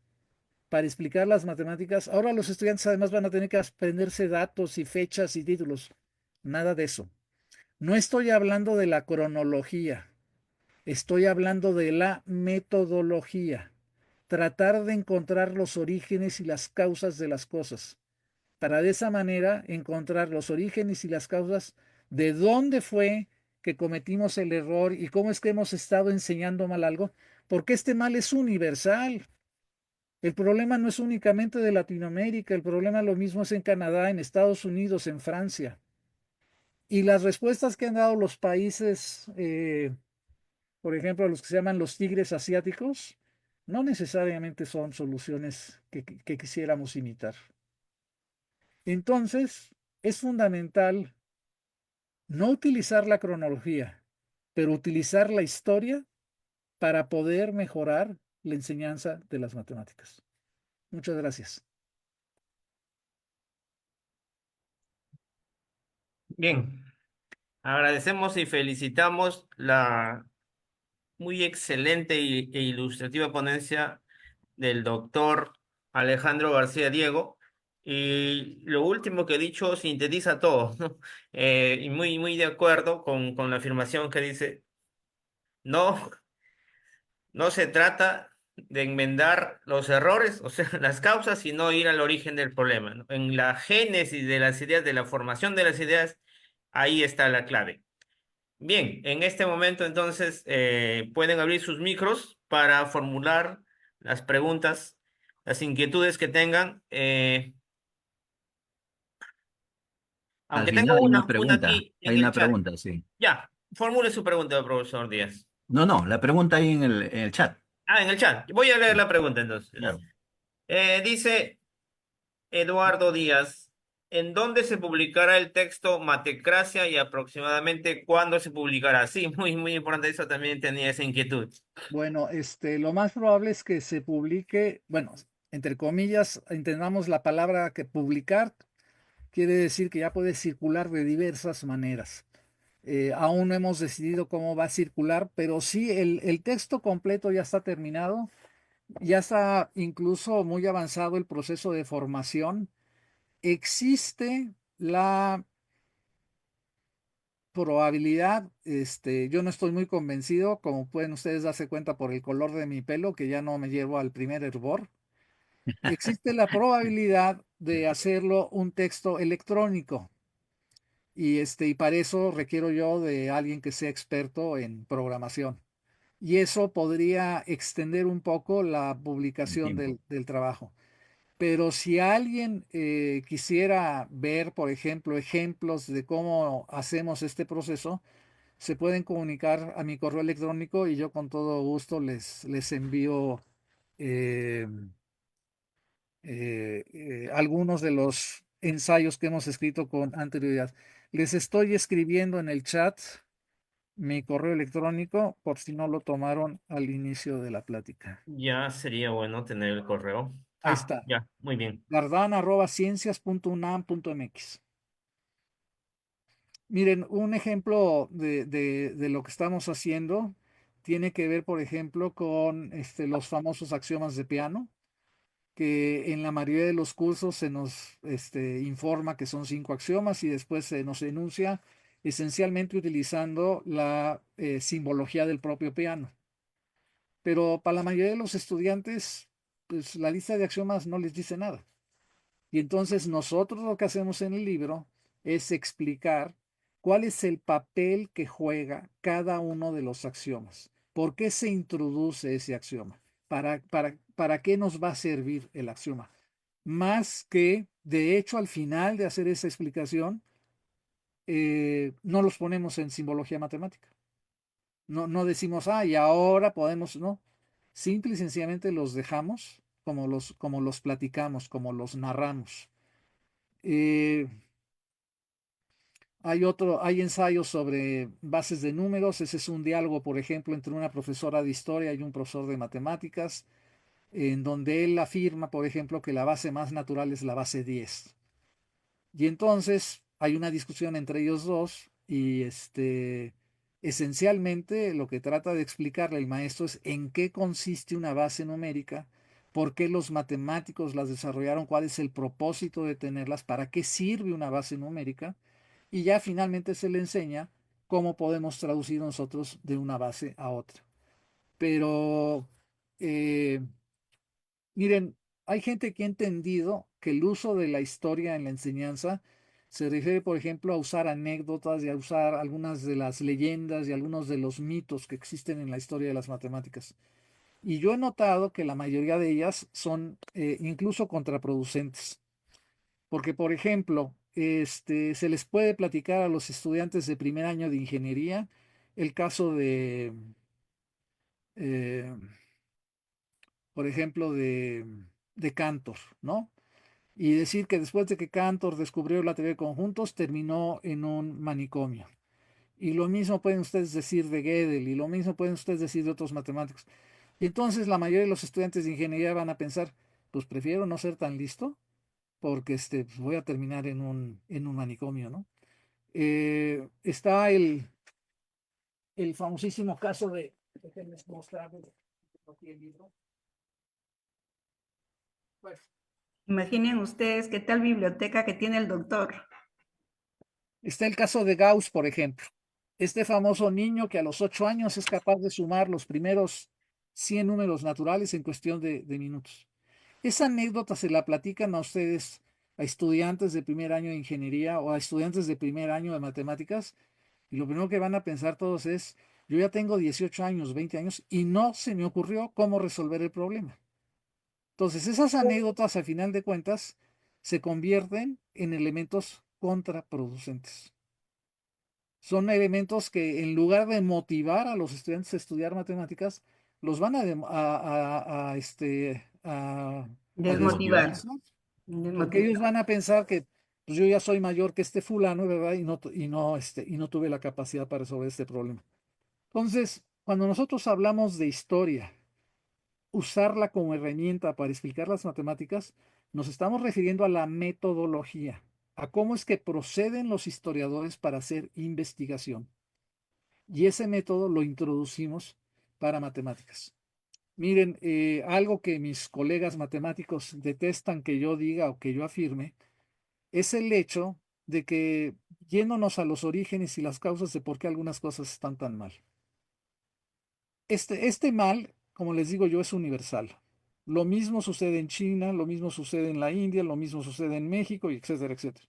para explicar las matemáticas, ahora los estudiantes además van a tener que aprenderse datos y fechas y títulos. Nada de eso. No estoy hablando de la cronología, estoy hablando de la metodología. Tratar de encontrar los orígenes y las causas de las cosas, para de esa manera encontrar los orígenes y las causas de dónde fue que cometimos el error y cómo es que hemos estado enseñando mal algo, porque este mal es universal. El problema no es únicamente de Latinoamérica, el problema lo mismo es en Canadá, en Estados Unidos, en Francia. Y las respuestas que han dado los países, por ejemplo, los que se llaman los tigres asiáticos, no necesariamente son soluciones que quisiéramos imitar. Entonces, es fundamental no utilizar la cronología, pero utilizar la historia para poder mejorar la enseñanza de las matemáticas. Muchas gracias. Bien, agradecemos y felicitamos la muy excelente e ilustrativa ponencia del doctor Alejandro García Diego. Y lo último que he dicho sintetiza todo, ¿no? Y muy de acuerdo con la afirmación que dice, no, no se trata de enmendar los errores, o sea, las causas, sino ir al origen del problema, ¿no? En la génesis de las ideas, de la formación de las ideas, ahí está la clave. Bien, en este momento entonces pueden abrir sus micros para formular las preguntas, las inquietudes que tengan. Al Aunque tengo final una aquí hay en el una chat. pregunta, sí. Ya, formule su pregunta, profesor Díaz. No, no, la pregunta ahí en el chat. Ah, en el chat. Voy a leer Sí, la pregunta entonces. claro. Dice Eduardo Díaz, ¿en dónde se publicará el texto Matecracia y aproximadamente cuándo se publicará? Sí, muy importante, eso también tenía esa inquietud. Bueno, lo más probable es que se publique, bueno, entre comillas, entendamos la palabra que publicar, quiere decir que ya puede circular de diversas maneras. Aún no hemos decidido cómo va a circular, pero sí, el texto completo ya está terminado, ya está incluso muy avanzado el proceso de formación. Existe la probabilidad, yo no estoy muy convencido, como pueden ustedes darse cuenta por el color de mi pelo, que ya no me llevo al primer hervor. Existe la probabilidad de hacerlo un texto electrónico y para eso requiero yo de alguien que sea experto en programación. Y eso podría extender un poco la El publicación tiempo. del trabajo. Pero si alguien quisiera ver, por ejemplo, ejemplos de cómo hacemos este proceso, se pueden comunicar a mi correo electrónico y yo con todo gusto les envío eh, algunos de los ensayos que hemos escrito con anterioridad. Les estoy escribiendo en el chat mi correo electrónico por si no lo tomaron al inicio de la plática. Ya sería bueno tener el correo. Ahí Ah, está, ya, muy bien. gardan@ciencias.unam.mx. Miren, un ejemplo de lo que estamos haciendo tiene que ver, por ejemplo, con los famosos axiomas de piano, que en la mayoría de los cursos se nos informa que son 5 axiomas y después se nos enuncia esencialmente utilizando la simbología del propio piano. Pero para la mayoría de los estudiantes, pues la lista de axiomas no les dice nada. Y entonces nosotros lo que hacemos en el libro es explicar cuál es el papel que juega cada uno de los axiomas. ¿Por qué se introduce ese axioma? ¿Para qué nos va a servir el axioma? Más que, de hecho, al final de hacer esa explicación, no los ponemos en simbología matemática. No decimos, y ahora podemos, no. Simple y sencillamente los dejamos como los platicamos, como los narramos. Eh, hay ensayos sobre bases de números. Ese es un diálogo, por ejemplo, entre una profesora de historia y un profesor de matemáticas. en donde él afirma, por ejemplo, que la base más natural es la base 10. Y entonces hay una discusión entre ellos dos y esencialmente lo que trata de explicarle el maestro es en qué consiste una base numérica, por qué los matemáticos las desarrollaron, cuál es el propósito de tenerlas, para qué sirve una base numérica, y ya finalmente se le enseña cómo podemos traducir nosotros de una base a otra. Pero eh, miren, hay gente que ha entendido que el uso de la historia en la enseñanza se refiere, por ejemplo, a usar anécdotas y a usar algunas de las leyendas y algunos de los mitos que existen en la historia de las matemáticas. Y yo he notado que la mayoría de ellas son incluso contraproducentes. Porque, por ejemplo, se les puede platicar a los estudiantes de primer año de ingeniería el caso eh, por ejemplo, de Cantor, ¿no? Y decir que después de que Cantor descubrió la teoría de conjuntos, terminó en un manicomio. Y lo mismo pueden ustedes decir de Gödel, y lo mismo pueden ustedes decir de otros matemáticos. Y entonces la mayoría de los estudiantes de ingeniería van a pensar, pues prefiero no ser tan listo, porque pues voy a terminar en un manicomio, ¿no? Está el famosísimo caso de, déjenme mostrarles aquí el libro. Pues, Imaginen ustedes qué tal biblioteca que tiene el doctor. está el caso de Gauss, por ejemplo. Este famoso niño que a los 8 años es capaz de sumar los primeros 100 números naturales en cuestión de minutos. Esa anécdota se la platican a ustedes, a estudiantes de primer año de ingeniería o a estudiantes de primer año de matemáticas, y lo primero que van a pensar todos es, yo ya tengo 18 años, 20 años, y no se me ocurrió cómo resolver el problema. Entonces, esas anécdotas, a final de cuentas, se convierten en elementos contraproducentes. Son elementos que en lugar de motivar a los estudiantes a estudiar matemáticas, los van a Desmotivar. desmotivar, porque Desmotivar. ellos van a pensar que pues, yo ya soy mayor que este fulano, ¿verdad? Y no tuve la capacidad para resolver este problema. Entonces, cuando nosotros hablamos de historia, usarla como herramienta para explicar las matemáticas, nos estamos refiriendo a la metodología, a cómo es que proceden los historiadores para hacer investigación. Y ese método lo introducimos para matemáticas. Miren, algo que mis colegas matemáticos detestan que yo diga o que yo afirme es el hecho de que yéndonos a los orígenes y las causas de por qué algunas cosas están tan mal. Este mal, como les digo yo, es universal. Lo mismo sucede en China, lo mismo sucede en la India, lo mismo sucede en México, y etcétera, etcétera.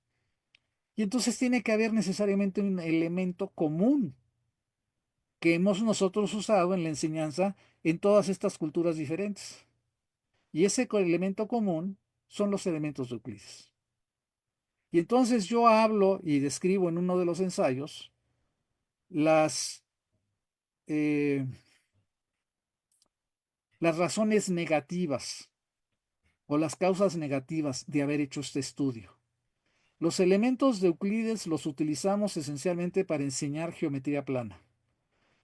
Y entonces tiene que haber necesariamente un elemento común que hemos nosotros usado en la enseñanza en todas estas culturas diferentes. Y ese elemento común son los elementos de Euclides. Y entonces yo hablo y describo en uno de los ensayos las, eh, las razones negativas o las causas negativas de haber hecho este estudio. Los elementos de Euclides los utilizamos esencialmente para enseñar geometría plana.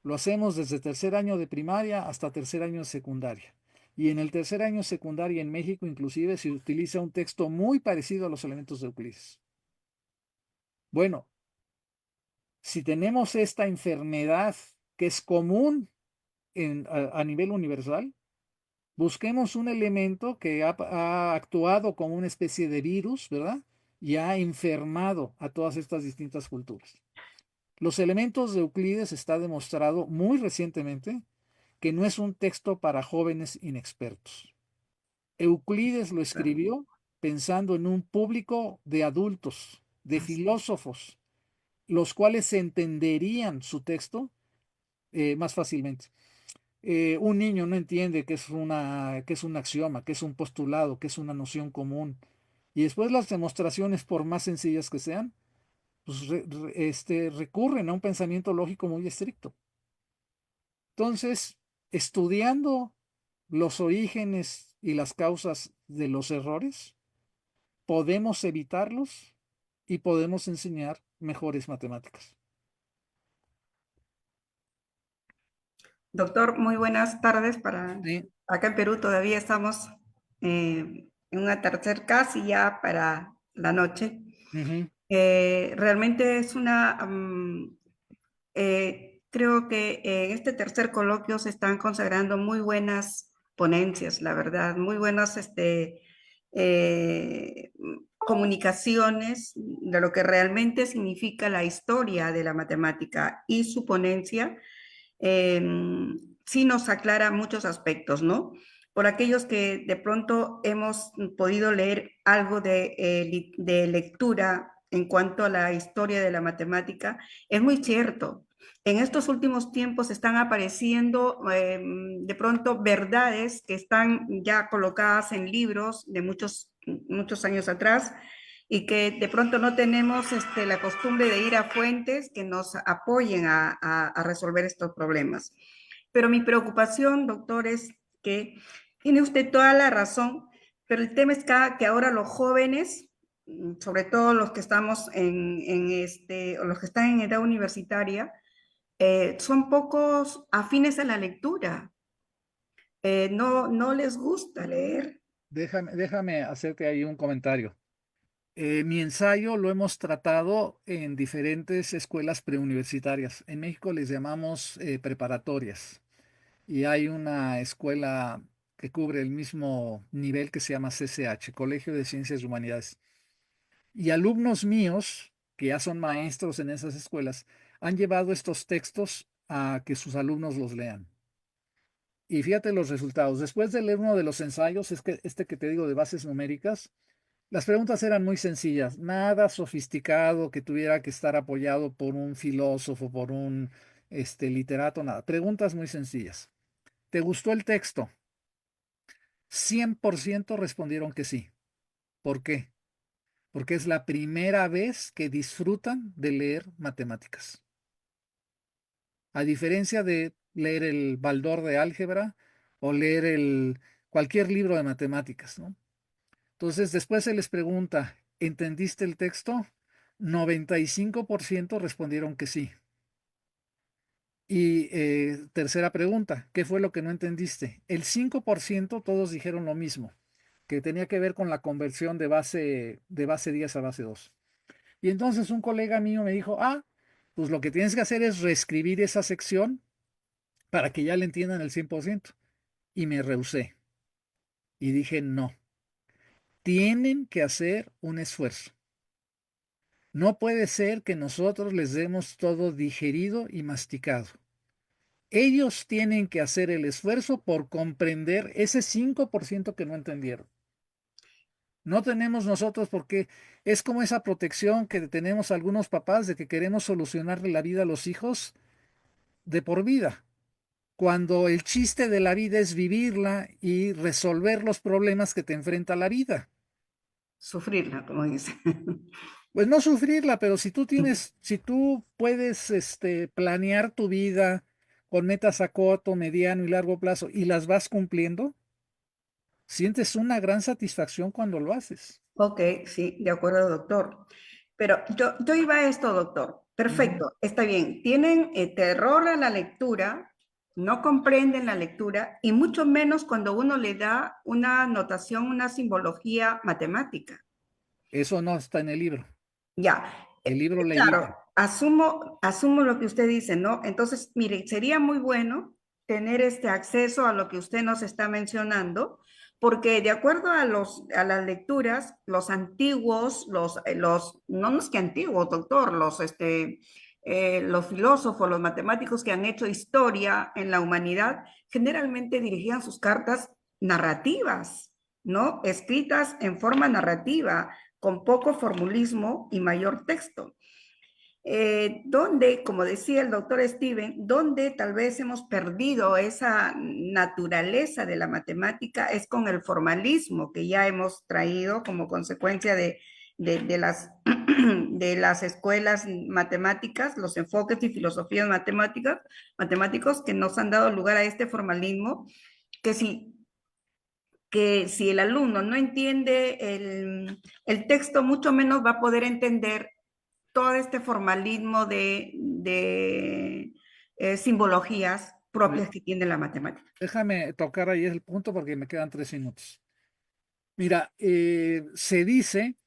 Lo hacemos desde tercer año de primaria hasta tercer año de secundaria. Y en el tercer año de secundaria en México inclusive se utiliza un texto muy parecido a los elementos de Euclides. Bueno, si tenemos esta enfermedad que es común a nivel universal, busquemos un elemento que ha actuado como una especie de virus, ¿verdad? Y ha enfermado a todas estas distintas culturas. Los elementos de Euclides está demostrado muy recientemente que no es un texto para jóvenes inexpertos. Euclides lo escribió pensando en un público de adultos, de filósofos, los cuales entenderían su texto más fácilmente. Un niño no entiende que es un axioma, que es un postulado, que es una noción común. Y después las demostraciones, por más sencillas que sean, pues recurren a un pensamiento lógico muy estricto. Entonces, estudiando los orígenes y las causas de los errores, podemos evitarlos y podemos enseñar mejores matemáticas. Doctor, muy buenas tardes para Sí, acá en Perú. Todavía estamos en una tercer casi ya para la noche. ujú, Realmente es creo que en este tercer coloquio se están consagrando muy buenas ponencias, la verdad, muy buenas comunicaciones de lo que realmente significa la historia de la matemática, y su ponencia eh, sí nos aclara muchos aspectos, ¿no? Por aquellos que de pronto hemos podido leer algo de lectura en cuanto a la historia de la matemática, es muy cierto. En estos últimos tiempos están apareciendo de pronto verdades que están ya colocadas en libros de muchos años atrás, y que de pronto no tenemos la costumbre de ir a fuentes que nos apoyen a resolver estos problemas. Pero mi preocupación, doctor, es que tiene usted toda la razón, pero el tema es que ahora los jóvenes, sobre todo los que estamos o los que están en edad universitaria, son pocos afines a la lectura. No les gusta leer. déjame hacerte ahí un comentario. Mi ensayo lo hemos tratado en diferentes escuelas preuniversitarias. En México les llamamos preparatorias. Y hay una escuela que cubre el mismo nivel que se llama CCH, Colegio de Ciencias y Humanidades. Y alumnos míos, que ya son maestros en esas escuelas, han llevado estos textos a que sus alumnos los lean. Y fíjate los resultados. Después de leer uno de los ensayos, es que este que te digo de bases numéricas, las preguntas eran muy sencillas, nada sofisticado que tuviera que estar apoyado por un filósofo, por un literato, nada. Preguntas muy sencillas. ¿Te gustó el texto? 100% respondieron que sí. ¿Por qué? Porque es la primera vez que disfrutan de leer matemáticas. A diferencia de leer el Baldor de álgebra o leer cualquier libro de matemáticas, ¿no? Entonces, después se les pregunta, ¿entendiste el texto? 95% respondieron que sí. Y tercera pregunta, ¿qué fue lo que no entendiste? El 5% todos dijeron lo mismo, que tenía que ver con la conversión de base 10 a base 2. Y entonces un colega mío me dijo, pues lo que tienes que hacer es reescribir esa sección para que ya le entiendan el 100%. Y me rehusé. Y dije, no, tienen que hacer un esfuerzo. No puede ser que nosotros les demos todo digerido y masticado. Ellos tienen que hacer el esfuerzo por comprender ese 5% que no entendieron. No tenemos nosotros porque es como esa protección que tenemos algunos papás de que queremos solucionarle la vida a los hijos de por vida, cuando el chiste de la vida es vivirla y resolver los problemas que te enfrenta la vida. Sufrirla, como dice. Pues no sufrirla, pero si tú puedes planear tu vida con metas a corto, mediano y largo plazo y las vas cumpliendo, sientes una gran satisfacción cuando lo haces. Ok, sí, de acuerdo, doctor. Pero yo iba a esto, doctor. Ujú. Perfecto, está bien. Tienen terror a la lectura, no comprenden la lectura, y mucho menos cuando uno le da una notación, una simbología matemática. Eso no está en el libro. Ya, El libro le claro, evita. asumo lo que usted dice, ¿no? Entonces, mire, sería muy bueno tener este acceso a lo que usted nos está mencionando, porque de acuerdo a las lecturas, los antiguos, no es que antiguos, doctor, los filósofos, los matemáticos que han hecho historia en la humanidad, generalmente dirigían sus cartas narrativas, ¿no? Escritas en forma narrativa, con poco formulismo y mayor texto. Donde, como decía el doctor Steven, donde tal vez hemos perdido esa naturaleza de la matemática es con el formalismo que ya hemos traído como consecuencia de de las escuelas matemáticas, los enfoques y filosofías matemáticos que nos han dado lugar a este formalismo, que si el alumno no entiende el texto, mucho menos va a poder entender todo este formalismo de simbologías propias que tiene la matemática. Déjame tocar ahí el punto porque me quedan 3 minutos. Mira, se dice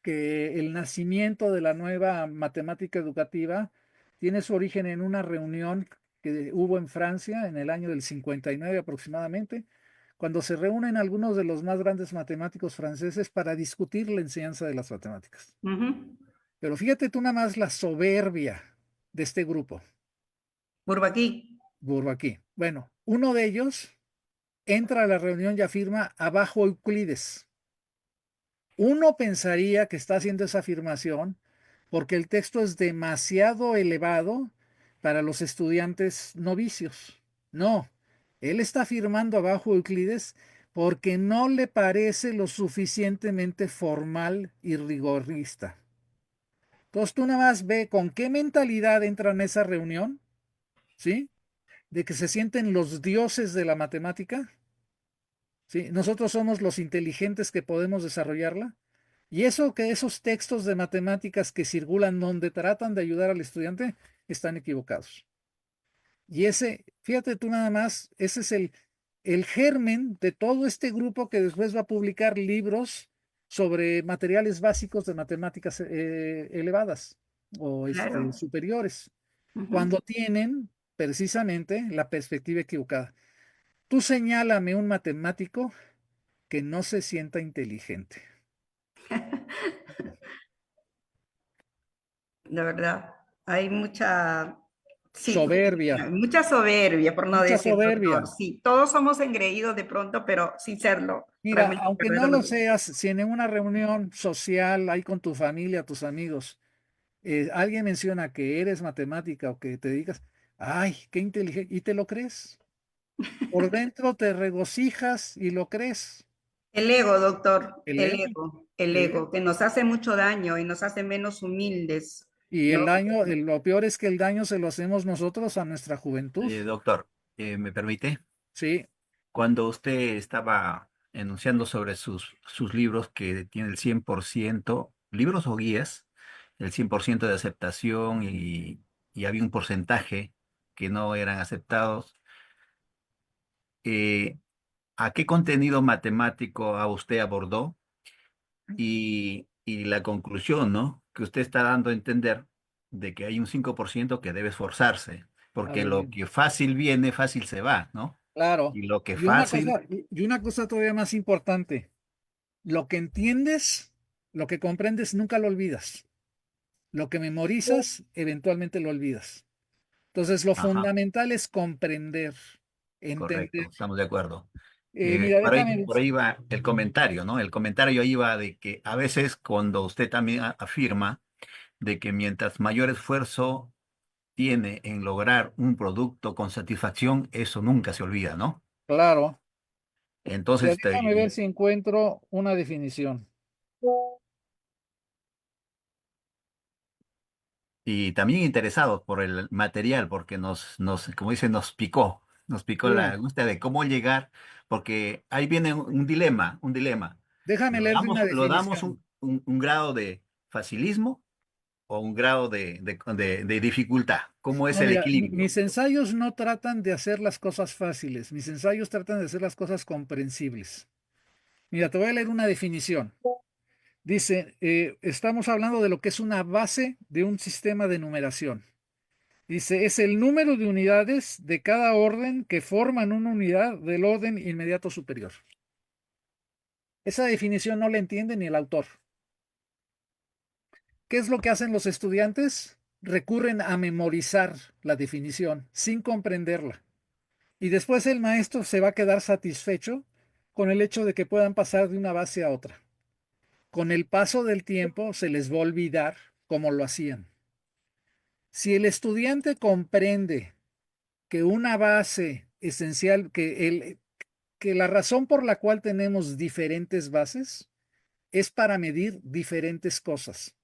que el nacimiento de la nueva matemática educativa tiene su origen en una reunión que hubo en Francia en el año del 59 aproximadamente, cuando se reúnen algunos de los más grandes matemáticos franceses para discutir la enseñanza de las matemáticas. Ujú. Pero fíjate tú nada más la soberbia de este grupo, Bourbaki. Bourbaki. Bueno, uno de ellos entra a la reunión y afirma abajo Euclides. Uno pensaría que está haciendo esa afirmación porque el texto es demasiado elevado para los estudiantes novicios. No, él está afirmando abajo Euclides porque no le parece lo suficientemente formal y rigorista. Entonces tú nada más ve con qué mentalidad entran a esa reunión, ¿sí? De que se sienten los dioses de la matemática, ¿sí? Nosotros somos los inteligentes que podemos desarrollarla. Y eso que esos textos de matemáticas que circulan donde tratan de ayudar al estudiante están equivocados. Y ese, fíjate tú nada más, ese es el germen de todo este grupo que después va a publicar libros sobre materiales básicos de matemáticas elevadas o Claro. superiores, Ujú. cuando tienen precisamente la perspectiva equivocada. Tú señálame un matemático que no se sienta inteligente. De verdad, hay mucha, sí, Soberbia, mucha soberbia, por no mucha decir, doctor. soberbia. Sí, todos somos engreídos de pronto, pero sin serlo, Mira, realmente, aunque no lo verdaderamente. seas, si en una reunión social, ahí con tu familia, tus amigos, alguien menciona que eres matemática o que te dedicas, ay, qué inteligente, y te lo crees. Por dentro te regocijas y lo crees. El ego, doctor, El ego, el el ego. ego, que nos hace mucho daño y nos hace menos humildes, Y el ¿no? daño, lo peor es que el daño se lo hacemos nosotros a nuestra juventud. Doctor, ¿me permite? Sí, Cuando usted estaba enunciando sobre sus libros que tiene el 100%, libros o guías, el 100% de aceptación y había un porcentaje que no eran aceptados, eh, ¿a qué contenido matemático a usted abordó? Y la conclusión, ¿no? Que usted está dando a entender de que hay un 5% que debe esforzarse, a porque lo ver, que fácil viene, fácil se va, ¿no? claro. Y lo que Y una fácil, cosa, y una cosa todavía más importante, lo que entiendes, lo que comprendes, nunca lo olvidas. Lo que memorizas, eventualmente lo olvidas. Entonces, lo ajá, fundamental es comprender, correcto, entender. estamos de acuerdo. Mira, déjame, Por ahí va el comentario, ¿no? El comentario iba de que a veces cuando usted también afirma de que mientras mayor esfuerzo tiene en lograr un producto con satisfacción, eso nunca se olvida, ¿no? claro, mira, Entonces, déjame ver si encuentro una definición. y también interesados por el material, porque como dicen, nos picó la Sí, angustia de cómo llegar, porque ahí viene un dilema. déjame leerte una Lo damos definición. un grado de facilismo o un grado de dificultad? ¿Cómo es No, el mira, equilibrio? mis ensayos no tratan de hacer las cosas fáciles, mis ensayos tratan de hacer las cosas comprensibles. Mira, te voy a leer una definición. Dice, estamos hablando de lo que es una base de un sistema de numeración. Dice, es el número de unidades de cada orden que forman una unidad del orden inmediato superior. Esa definición no la entiende ni el autor. ¿Qué es lo que hacen los estudiantes? Recurren a memorizar la definición sin comprenderla. Y después el maestro se va a quedar satisfecho con el hecho de que puedan pasar de una base a otra. Con el paso del tiempo se les va a olvidar cómo lo hacían. Si el estudiante comprende que una base esencial, que la razón por la cual tenemos diferentes bases es para medir diferentes cosas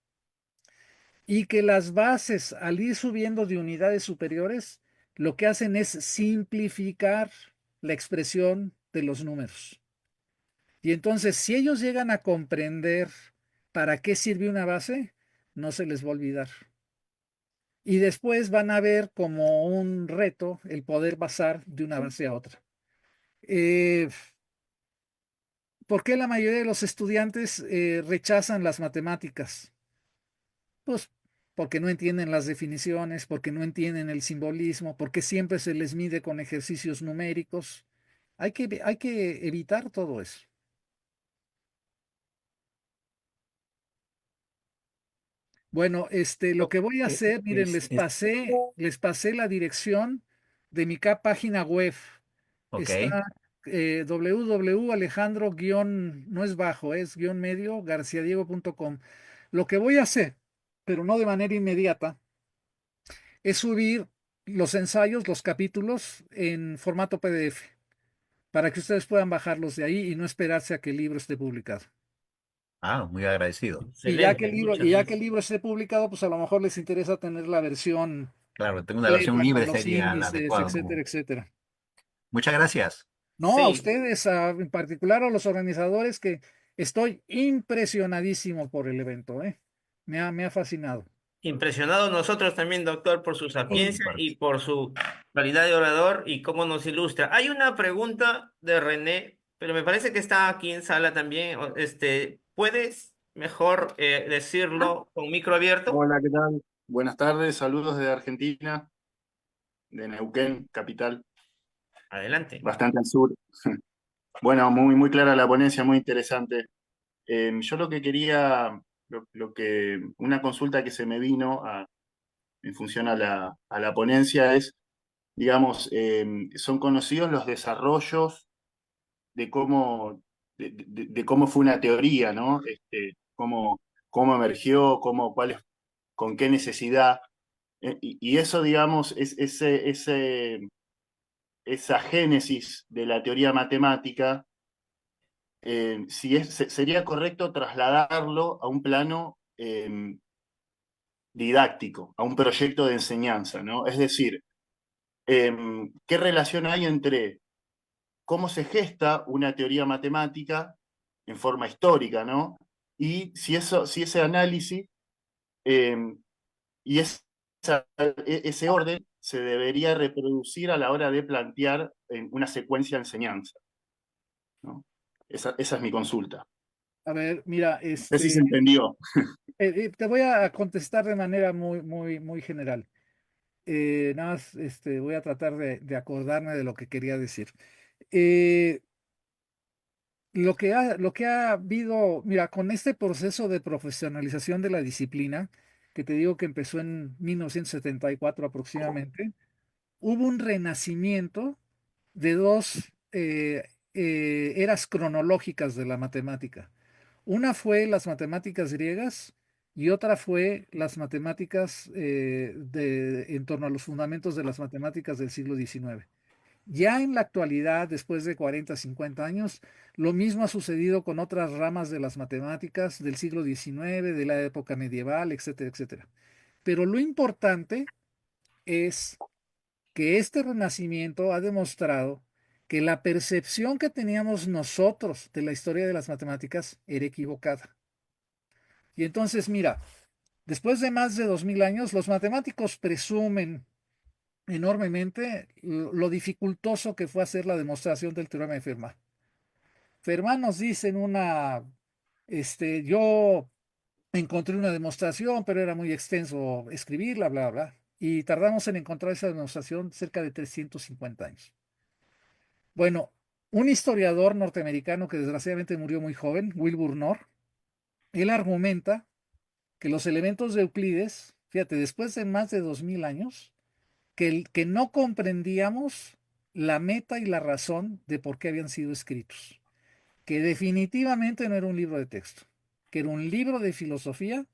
y que las bases al ir subiendo de unidades superiores lo que hacen es simplificar la expresión de los números. Y entonces si ellos llegan a comprender para qué sirve una base, no se les va a olvidar. y después van a ver como un reto el poder pasar de una base a otra. ¿Por qué la mayoría de los estudiantes rechazan las matemáticas? Pues porque no entienden las definiciones, porque no entienden el simbolismo, porque siempre se les mide con ejercicios numéricos. Hay que evitar todo eso. Bueno, lo que voy a hacer, miren, les pasé la dirección de mi página web. Ok. Está www Alejandro guión, no es bajo, es guión medio, garciadiego.com. Lo que voy a hacer, pero no de manera inmediata, es subir los ensayos, los capítulos en formato PDF, para que ustedes puedan bajarlos de ahí y no esperarse a que el libro esté publicado. Ah, muy agradecido. Excelente, muchas Y ya que el gracias. libro esté publicado, pues a lo mejor les interesa tener la versión Claro, tengo una versión completa con libre, los sería la índices, adecuada. etcétera, etcétera. Muchas gracias. No, a Sí, ustedes, en particular a los organizadores, que estoy impresionadísimo por el evento, ¿eh? Me ha fascinado. impresionados nosotros también, doctor, por su Por mi sapiencia parte. y por su calidad de orador y cómo nos ilustra. Hay una pregunta de René, pero me parece que está aquí en sala también. ¿Puedes mejor decirlo con micro abierto? Hola, ¿qué tal? Buenas tardes, saludos de Argentina, de Neuquén, capital, Adelante. bastante al sur. Bueno, muy clara la ponencia, muy interesante. Yo lo que quería, una consulta que se me vino en función a la ponencia es, digamos, son conocidos los desarrollos de de cómo fue una teoría, ¿no? Cómo emergió, con qué necesidad. Y eso, digamos, esa génesis de la teoría matemática, si sería correcto trasladarlo a un plano didáctico, a un proyecto de enseñanza, ¿no? Es decir, ¿qué relación hay entre cómo se gesta una teoría matemática en forma histórica, ¿no? Y si ese análisis eh, y ese orden se debería reproducir a la hora de plantear en una secuencia de enseñanza, ¿no? Esa es mi consulta. A ver, mira, No sé si se entendió. te voy a contestar de manera muy general. Nada más, voy a tratar de acordarme de lo que quería decir. Eh, lo que ha habido, mira, con este proceso de profesionalización de la disciplina, que te digo que empezó en 1974 aproximadamente, hubo un renacimiento de dos eras cronológicas de la matemática. Una fue las matemáticas griegas y otra fue las matemáticas en torno a los fundamentos de las matemáticas del siglo XIX. Ya en la actualidad, después de 40, 50 años, lo mismo ha sucedido con otras ramas de las matemáticas del siglo XIX, de la época medieval, etcétera, etcétera. Pero lo importante es que este renacimiento ha demostrado que la percepción que teníamos nosotros de la historia de las matemáticas era equivocada. Y entonces, mira, después de más de 2000 años, los matemáticos presumen enormemente lo dificultoso que fue hacer la demostración del teorema de Fermat. Fermat nos dice yo encontré una demostración, pero era muy extenso escribirla, bla, bla, bla. Y tardamos en encontrar esa demostración cerca de 350 años. Bueno, un historiador norteamericano que desgraciadamente murió muy joven, Wilbur Knorr, él argumenta que los elementos de Euclides, fíjate, después de más de 2000 años, que no comprendíamos la meta y la razón de por qué habían sido escritos, que definitivamente no era un libro de texto, que era un libro de filosofía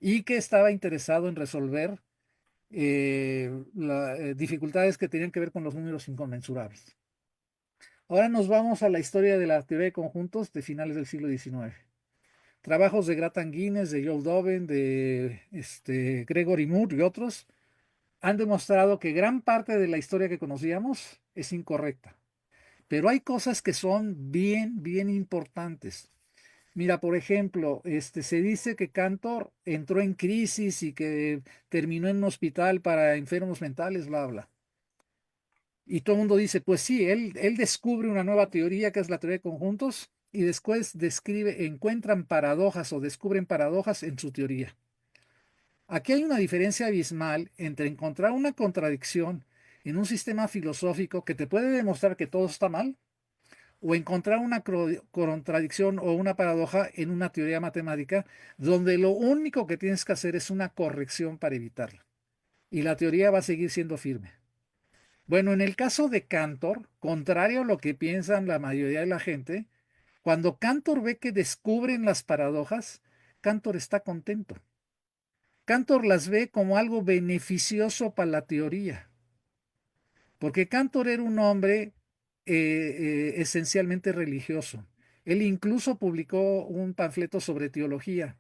y que estaba interesado en resolver dificultades que tenían que ver con los números inconmensurables. Ahora nos vamos a la historia de la teoría de conjuntos de finales del siglo XIX. Trabajos de Gratan Guinness, de Joel Doven, de Gregory Moore y otros han demostrado que gran parte de la historia que conocíamos es incorrecta. Pero hay cosas que son bien importantes. Mira, por ejemplo, se dice que Cantor entró en crisis y que terminó en un hospital para enfermos mentales, bla, bla. Y todo el mundo dice, pues sí, él descubre una nueva teoría que es la teoría de conjuntos y después encuentran paradojas o descubren paradojas en su teoría. Aquí hay una diferencia abismal entre encontrar una contradicción en un sistema filosófico que te puede demostrar que todo está mal o encontrar una contradicción o una paradoja en una teoría matemática donde lo único que tienes que hacer es una corrección para evitarla. Y la teoría va a seguir siendo firme. Bueno, en el caso de Cantor, contrario a lo que piensan la mayoría de la gente, cuando Cantor ve que descubren las paradojas, Cantor está contento. Cantor las ve como algo beneficioso para la teoría, porque Cantor era un hombre esencialmente religioso. Él incluso publicó un panfleto sobre teología.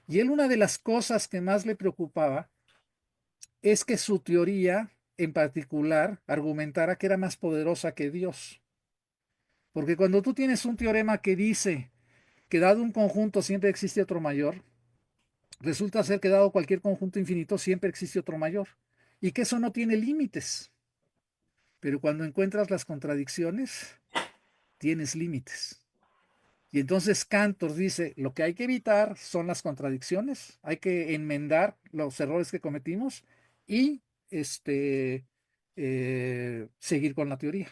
Y él una de las cosas que más le preocupaba es que su teoría en particular argumentara que era más poderosa que Dios. Porque cuando tú tienes un teorema que dice que dado un conjunto siempre existe otro mayor, resulta ser que dado cualquier conjunto infinito siempre existe otro mayor. Y que eso no tiene límites. Pero cuando encuentras las contradicciones, tienes límites. Y entonces Cantor dice, lo que hay que evitar son las contradicciones, hay que enmendar los errores que cometimos y seguir con la teoría.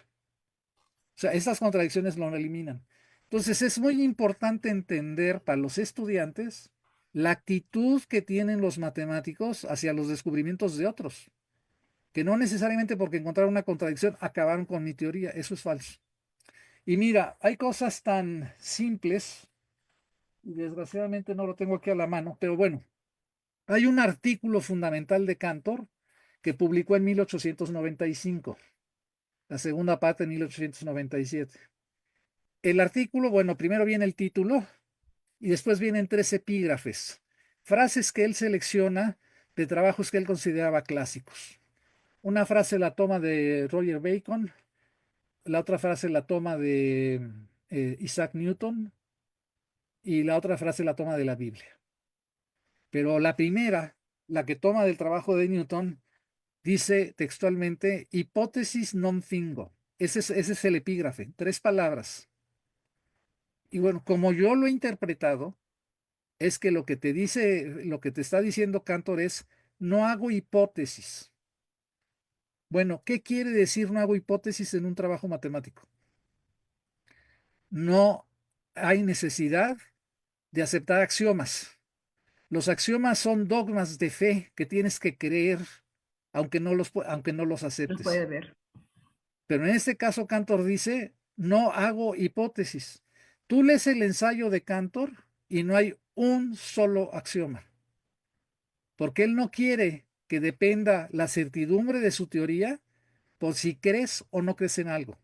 O sea, estas contradicciones lo eliminan. Entonces es muy importante entender para los estudiantes la actitud que tienen los matemáticos hacia los descubrimientos de otros, que no necesariamente porque encontraron una contradicción acabaron con mi teoría, eso es falso. Y mira, hay cosas tan simples, y desgraciadamente no lo tengo aquí a la mano, pero bueno, hay un artículo fundamental de Cantor que publicó en 1895, la segunda parte en 1897. El artículo, bueno, primero viene el título y después vienen 3 epígrafes, frases que él selecciona de trabajos que él consideraba clásicos. Una frase la toma de Roger Bacon, la otra frase la toma de Isaac Newton y la otra frase la toma de la Biblia. Pero la primera, la que toma del trabajo de Newton, dice textualmente hipótesis non fingo. Ese es el epígrafe, 3 palabras. Y bueno, como yo lo he interpretado, es que lo que te dice, lo que te está diciendo Cantor es, no hago hipótesis. Bueno, ¿qué quiere decir no hago hipótesis en un trabajo matemático? No hay necesidad de aceptar axiomas. Los axiomas son dogmas de fe que tienes que creer, aunque no los Lo puede aceptes. ver. Pero en este caso, Cantor dice, no hago hipótesis. Tú lees el ensayo de Cantor y no hay un solo axioma, porque él no quiere que dependa la certidumbre de su teoría por si crees o no crees en algo.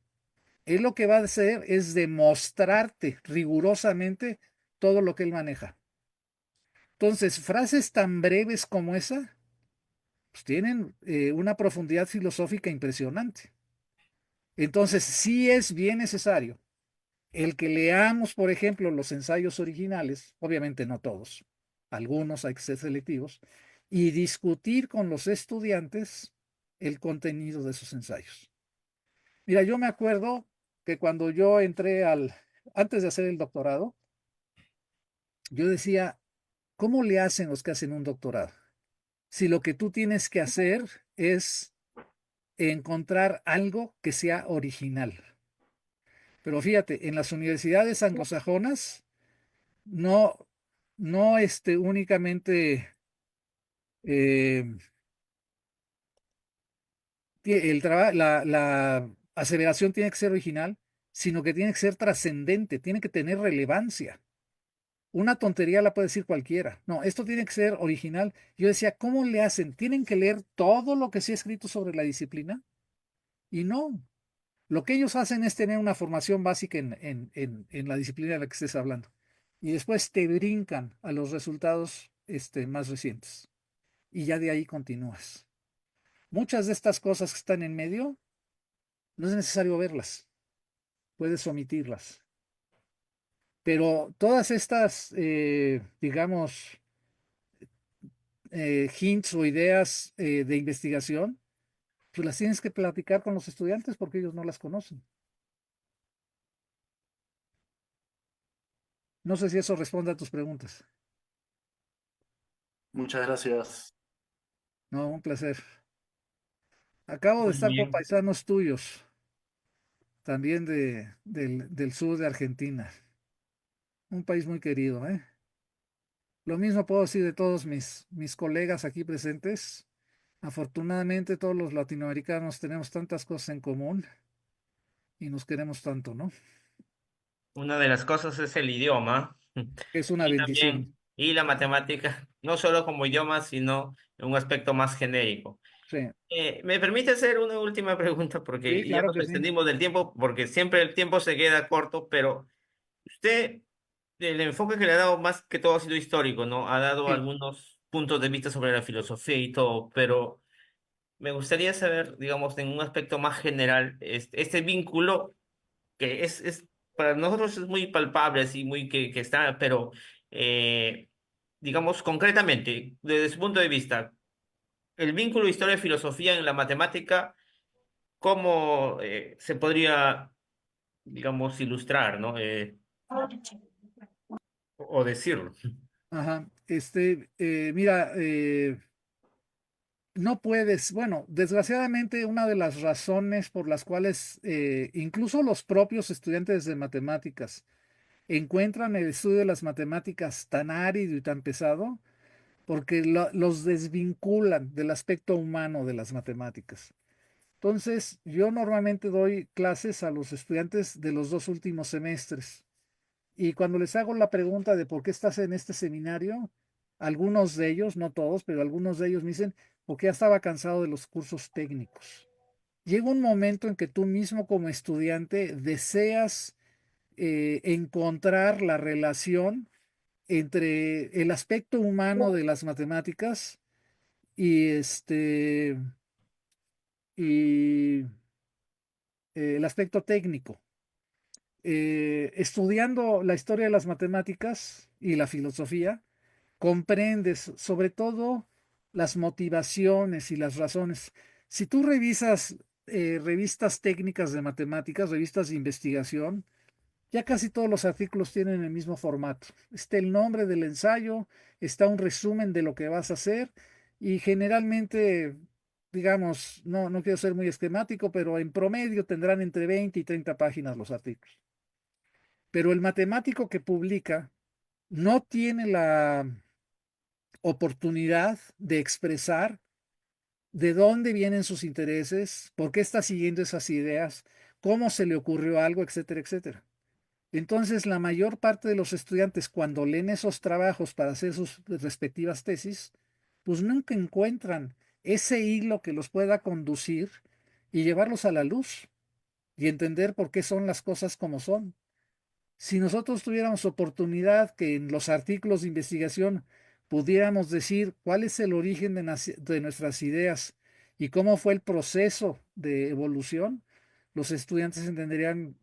Él lo que va a hacer es demostrarte rigurosamente todo lo que él maneja. Entonces, frases tan breves como esa, pues tienen una profundidad filosófica impresionante. Entonces, sí es bien necesario el que leamos, por ejemplo, los ensayos originales, obviamente no todos, algunos hay que ser selectivos, y discutir con los estudiantes el contenido de esos ensayos. Mira, yo me acuerdo que cuando yo antes de hacer el doctorado, yo decía, ¿cómo le hacen los que hacen un doctorado? Si lo que tú tienes que hacer es encontrar algo que sea original. Pero fíjate, en las universidades anglosajonas no, no únicamente eh, la aseveración tiene que ser original, sino que tiene que ser trascendente, tiene que tener relevancia. Una tontería la puede decir cualquiera. No, esto tiene que ser original. Yo decía, ¿cómo le hacen? ¿Tienen que leer todo lo que se ha escrito sobre la disciplina? Y no, lo que ellos hacen es tener una formación básica en la disciplina de la que estés hablando. Y después te brincan a los resultados más recientes. Y ya de ahí continúas. Muchas de estas cosas que están en medio, no es necesario verlas. Puedes omitirlas. Pero todas estas, digamos, hints o ideas de investigación, pues las tienes que platicar con los estudiantes porque ellos no las conocen. No sé si eso responde a tus preguntas. Muchas gracias. No, un placer. Acabo de Muy estar con bien. paisanos tuyos, también del sur de Argentina. Un país muy querido, ¿eh? Lo mismo puedo decir de todos mis colegas aquí presentes. Afortunadamente todos los latinoamericanos tenemos tantas cosas en común y nos queremos tanto, ¿no? Una de las cosas es el idioma Es una y bendición. también, y la matemática, no solo como idioma, sino en un aspecto más genérico. Sí, ¿Me permite hacer una última pregunta? sí, Porque ya claro nos que sí. extendimos del tiempo, porque siempre el tiempo se queda corto, pero usted, el enfoque que le ha dado más que todo ha sido histórico, ¿no? Ha dado Sí. algunos puntos de vista sobre la filosofía y todo, pero me gustaría saber, digamos, en un aspecto más general, este vínculo que para nosotros es muy palpable, así, muy que está, pero eh, digamos concretamente, desde su punto de vista, el vínculo historia-filosofía en la matemática, ¿cómo se podría, digamos, ilustrar, ¿no? O decirlo. Ajá. Mira, no puedes, bueno, desgraciadamente una de las razones por las cuales incluso los propios estudiantes de matemáticas encuentran el estudio de las matemáticas tan árido y tan pesado, porque los desvinculan del aspecto humano de las matemáticas. Entonces, yo normalmente doy clases a los estudiantes de los 2 últimos semestres y cuando les hago la pregunta de por qué estás en este seminario, algunos de ellos, no todos, pero algunos de ellos me dicen, porque ya estaba cansado de los cursos técnicos. Llega un momento en que tú mismo como estudiante deseas encontrar la relación entre el aspecto humano de las matemáticas y y el aspecto técnico. Estudiando la historia de las matemáticas y la filosofía, comprendes sobre todo las motivaciones y las razones. Si tú revisas revistas técnicas de matemáticas, revistas de investigación, ya casi todos los artículos tienen el mismo formato. Está el nombre del ensayo, está un resumen de lo que vas a hacer y generalmente, digamos, no quiero ser muy esquemático, pero en promedio tendrán entre 20 y 30 páginas los artículos. Pero el matemático que publica no tiene la oportunidad de expresar de dónde vienen sus intereses, por qué está siguiendo esas ideas, cómo se le ocurrió algo, etcétera, etcétera. Entonces, la mayor parte de los estudiantes, cuando leen esos trabajos para hacer sus respectivas tesis, pues nunca encuentran ese hilo que los pueda conducir y llevarlos a la luz y entender por qué son las cosas como son. Si nosotros tuviéramos oportunidad que en los artículos de investigación pudiéramos decir cuál es el origen de nuestras ideas y cómo fue el proceso de evolución, los estudiantes entenderían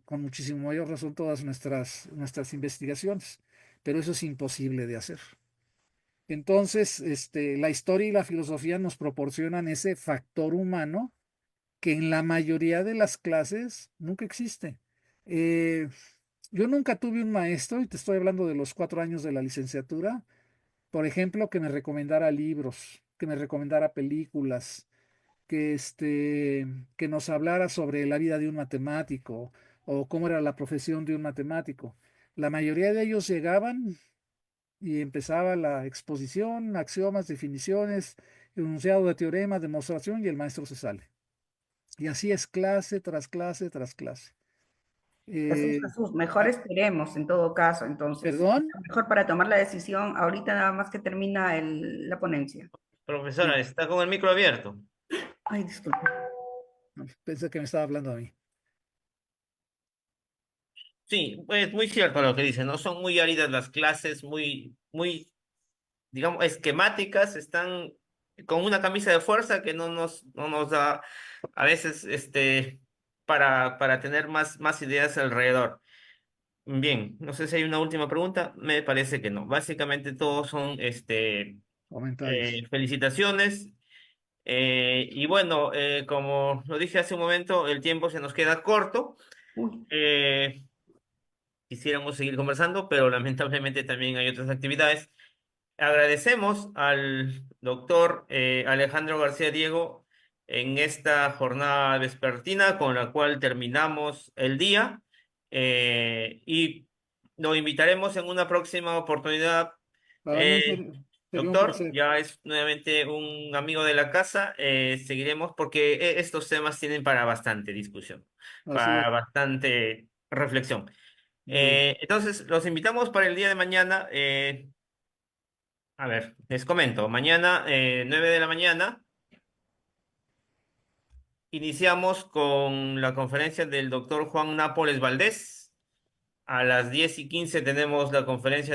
con muchísimo mayor razón todas nuestras investigaciones, pero eso es imposible de hacer. Entonces, la historia y la filosofía nos proporcionan ese factor humano que en la mayoría de las clases nunca existe. Eh, yo nunca tuve un maestro, y te estoy hablando de los 4 años de la licenciatura, por ejemplo, que me recomendara libros, que me recomendara películas, que nos hablara sobre la vida de un matemático o cómo era la profesión de un matemático. La mayoría de ellos llegaban y empezaba la exposición, axiomas, definiciones, enunciado de teorema, demostración y el maestro se sale. Y así es clase tras clase tras clase. Jesús, Eh, Jesús, mejor ah, esperemos en todo caso, entonces, ¿Perdón? mejor para tomar la decisión ahorita nada más que termina la ponencia. Profesora, Sí, está con el micro abierto. Ay, disculpe. pensé que me estaba hablando a mí. Sí, es muy cierto lo que dice, ¿no? Son muy áridas las clases, muy, digamos, esquemáticas, están con una camisa de fuerza que no nos da a veces para tener más ideas alrededor. Bien, no sé si hay una última pregunta. Me parece que no. Básicamente todos son Comentarios. felicitaciones. Y bueno, como lo dije hace un momento, el tiempo se nos queda corto. Uy, Eh, Quisiéramos seguir conversando, pero lamentablemente también hay otras actividades. Agradecemos al doctor Alejandro García Diego en esta jornada vespertina con la cual terminamos el día, y lo invitaremos en una próxima oportunidad. Para mí Eh, sería un Doctor, placer. ya es nuevamente un amigo de la casa. Seguiremos porque estos temas tienen para bastante discusión, Así es. para bastante reflexión. Muy bien. Entonces, los invitamos para el día de mañana. A ver, les comento, mañana 9 de la mañana iniciamos con la conferencia del doctor Juan Nápoles Valdés. A las 10:15 tenemos la conferencia